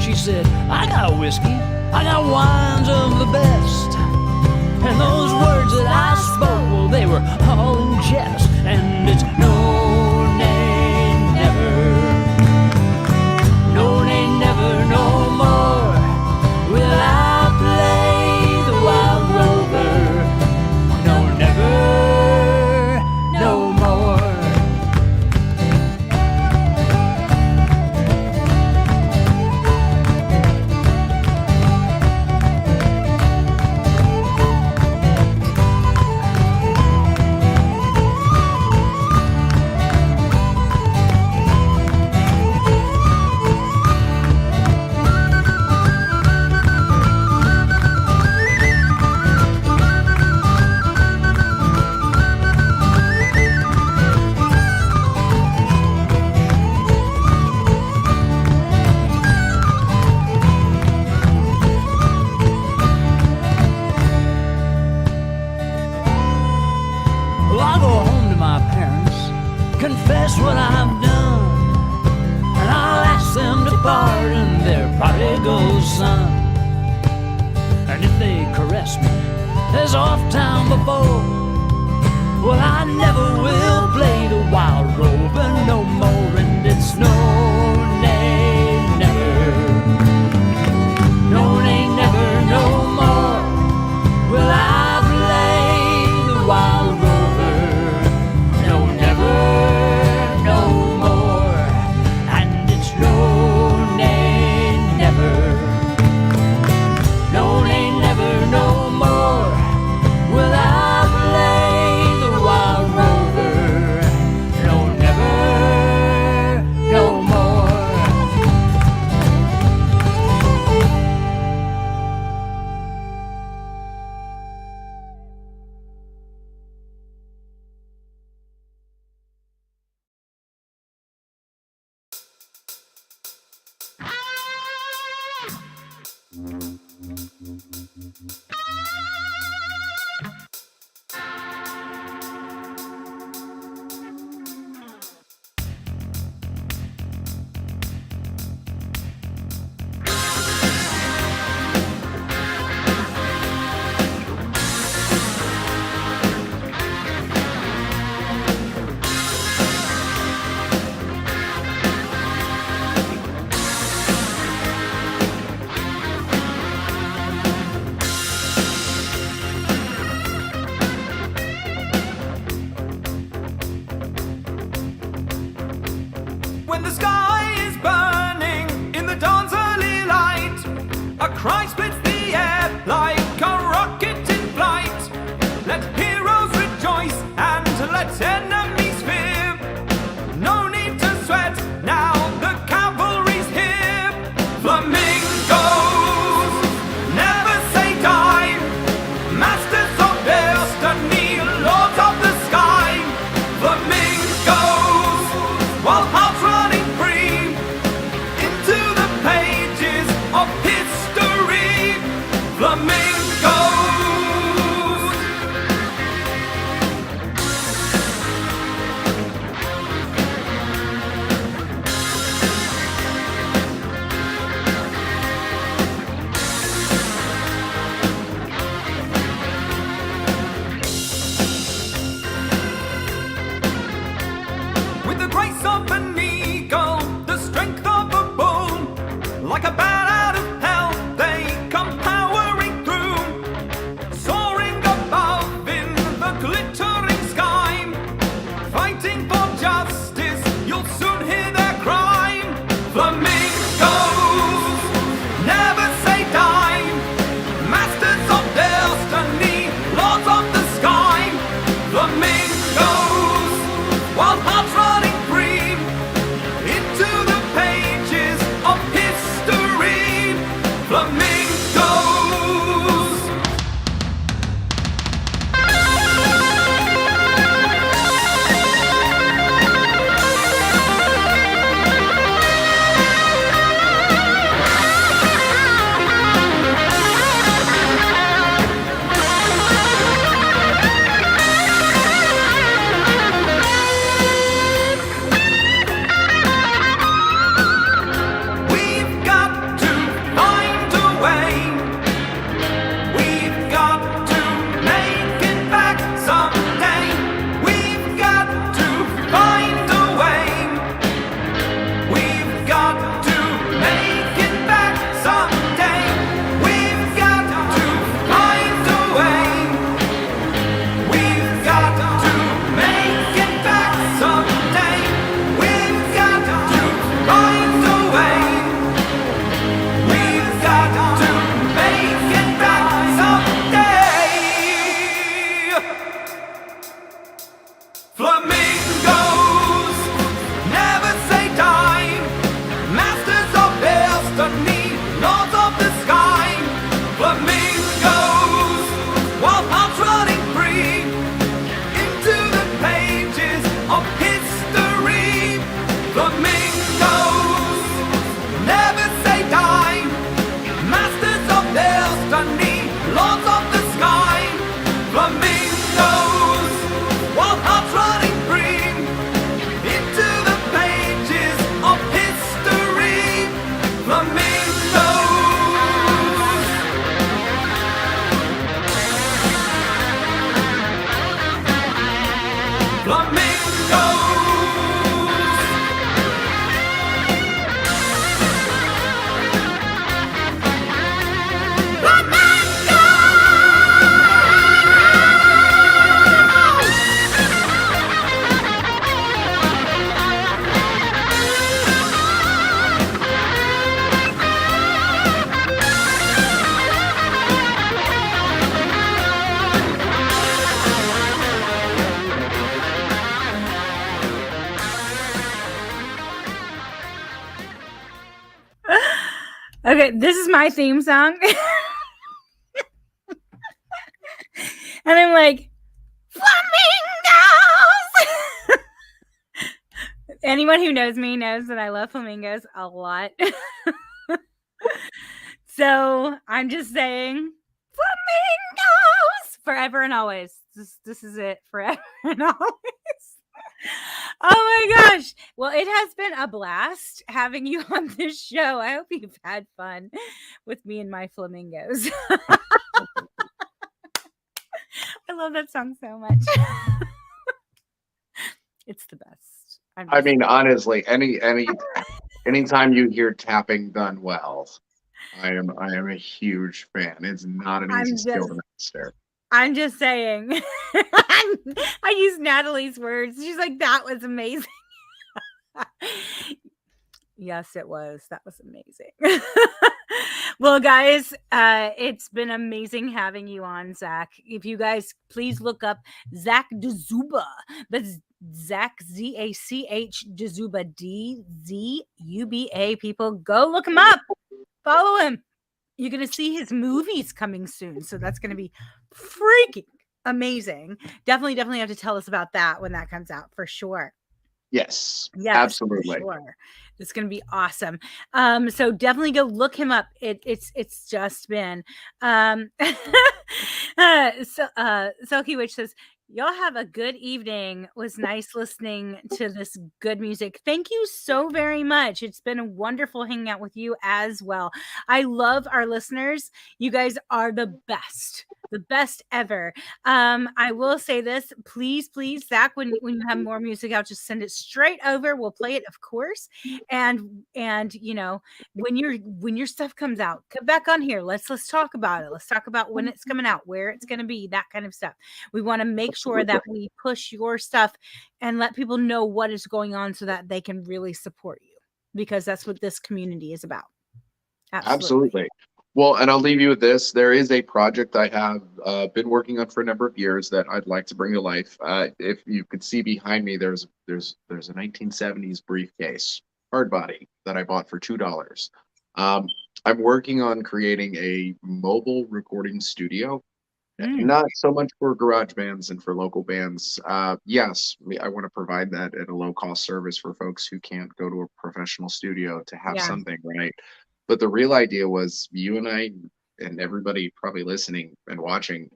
[SPEAKER 5] She said, I got whiskey, I got wines of the best. And those words that I spoke, well, they were all in jest. And it's no, nay, never, no, nay, never, no more will I play the wild rover. No, never, no more. Well, I go home to my parents, confess what I've done, and I'll ask them to pardon their prodigal son. And if they caress me as oft time before, well, I never will play the wild rover no more. And it's no, nay, never, no, nay, never, no more will I play the wild rover. No, never, no more. And it's no, nay, never, no, nay, never, no more will I play the wild rover.
[SPEAKER 1] Okay, this is my theme song. And I'm like, flamingos! Anyone who knows me knows that I love flamingos a lot. So I'm just saying, flamingos! Forever and always. This is it, forever and always. Oh my gosh. Well, it has been a blast having you on this show. I hope you've had fun with me and my flamingos. I love that song so much. It's the best.
[SPEAKER 4] I mean, honestly, anytime you hear tapping done well, I am a huge fan. It's not an easy skill to master.
[SPEAKER 1] I'm just saying. I use Natalie's words. She's like, that was amazing. Yes, it was. That was amazing. Well, guys, it's been amazing having you on, Zach. If you guys please look up Zach Dzuba. That's Zach, Z-A-C-H, Dzuba, D-Z-U-B-A. People, go look him up. Follow him. You're going to see his movies coming soon. So that's going to be freaking amazing. Definitely have to tell us about that when that comes out for sure.
[SPEAKER 4] Yes,
[SPEAKER 1] absolutely. Sure. It's going to be awesome. So definitely go look him up. It's just been, Silky Witch says, y'all have a good evening. It was nice listening to this good music. Thank you so very much. It's been a wonderful hanging out with you as well. I love our listeners. You guys are the best ever. I will say this, please, Zach, when you have more music out, just send it straight over. We'll play it, of course. And you know, when your stuff comes out, come back on here. Let's talk about it. Let's talk about when it's coming out, where it's going to be, that kind of stuff. We want to make sure that we push your stuff and let people know what is going on so that they can really support you, because that's what this community is about.
[SPEAKER 4] Absolutely. Well, and I'll leave you with this. There is a project I have been working on for a number of years that I'd like to bring to life. If you could see behind me, there's a 1970s briefcase, hard body, that I bought for $2. I'm working on creating a mobile recording studio. Not so much for garage bands and for local bands. Yes, I want to provide that at a low-cost service for folks who can't go to a professional studio to have something, right? But the real idea was, you and I and everybody probably listening and watching,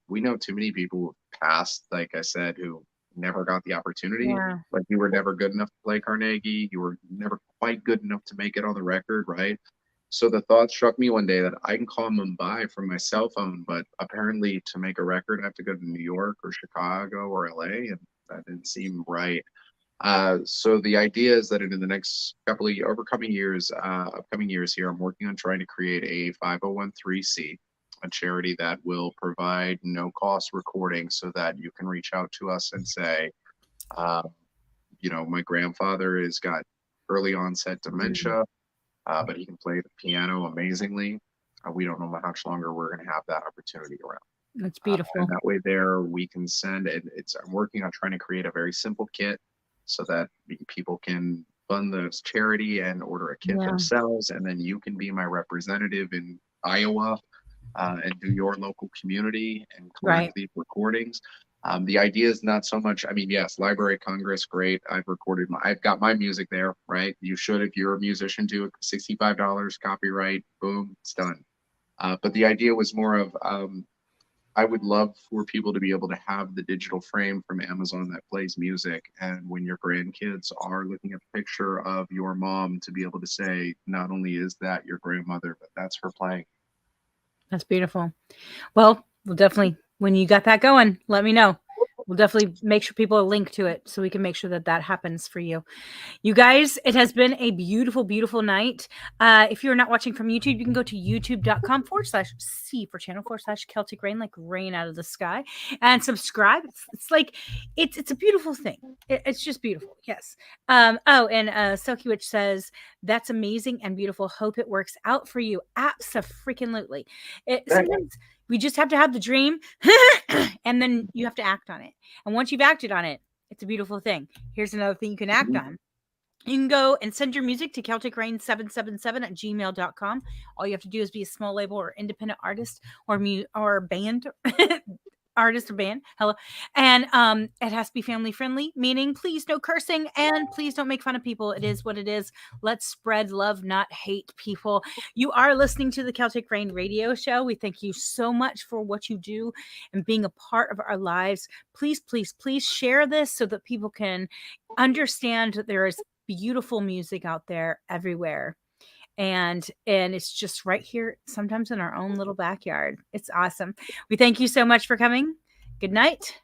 [SPEAKER 4] we know too many people who passed, like I said, who never got the opportunity. Like, you were never good enough to play Carnegie. You were never quite good enough to make it on the record, right? So the thought struck me one day that I can call Mumbai from my cell phone, but apparently to make a record, I have to go to New York or Chicago or LA, and that didn't seem right. So the idea is that in the next couple of upcoming years here, I'm working on trying to create a 501(c), a charity that will provide no-cost recording, so that you can reach out to us and say, you know, my grandfather has got early onset dementia, but he can play the piano amazingly. We don't know how much longer we're going to have that opportunity around.
[SPEAKER 1] That's beautiful.
[SPEAKER 4] And that way there we can send, and I'm working on trying to create a very simple kit so that people can fund the charity and order a kit themselves. And then you can be my representative in Iowa and do your local community and collect these recordings. The idea is not so much, I mean, yes, Library of Congress, great. I've got my music there, right? You should, if you're a musician, do it. $65, copyright, boom, it's done. But the idea was more of, I would love for people to be able to have the digital frame from Amazon that plays music. And when your grandkids are looking at a picture of your mom, to be able to say, not only is that your grandmother, but that's her playing.
[SPEAKER 1] That's beautiful. Well, definitely, when you got that going, let me know. We'll definitely make sure people link to it so we can make sure that that happens for you. You guys, it has been a beautiful, beautiful night. If you're not watching from YouTube, you can go to youtube.com/C for channel/Celtic Rain, like rain out of the sky, and subscribe. It's like, it's a beautiful thing. It's just beautiful. Yes. And Silky Witch says, that's amazing and beautiful. Hope it works out for you. Abso-freaking-lutely. Sometimes we just have to have the dream and then you have to act on it. And once you've acted on it, it's a beautiful thing. Here's another thing you can act on. You can go and send your music to CelticRain777 at gmail.com. All you have to do is be a small label or independent artist or band. Artist or band. Hello. And it has to be family friendly, meaning please no cursing and please don't make fun of people. It is what it is. Let's spread love, not hate, people. You are listening to the Celtic Rain radio show. We thank you so much for what you do and being a part of our lives. Please, please, please share this so that people can understand that there is beautiful music out there everywhere. And it's just right here, sometimes in our own little backyard. It's awesome. We thank you so much for coming. Good night.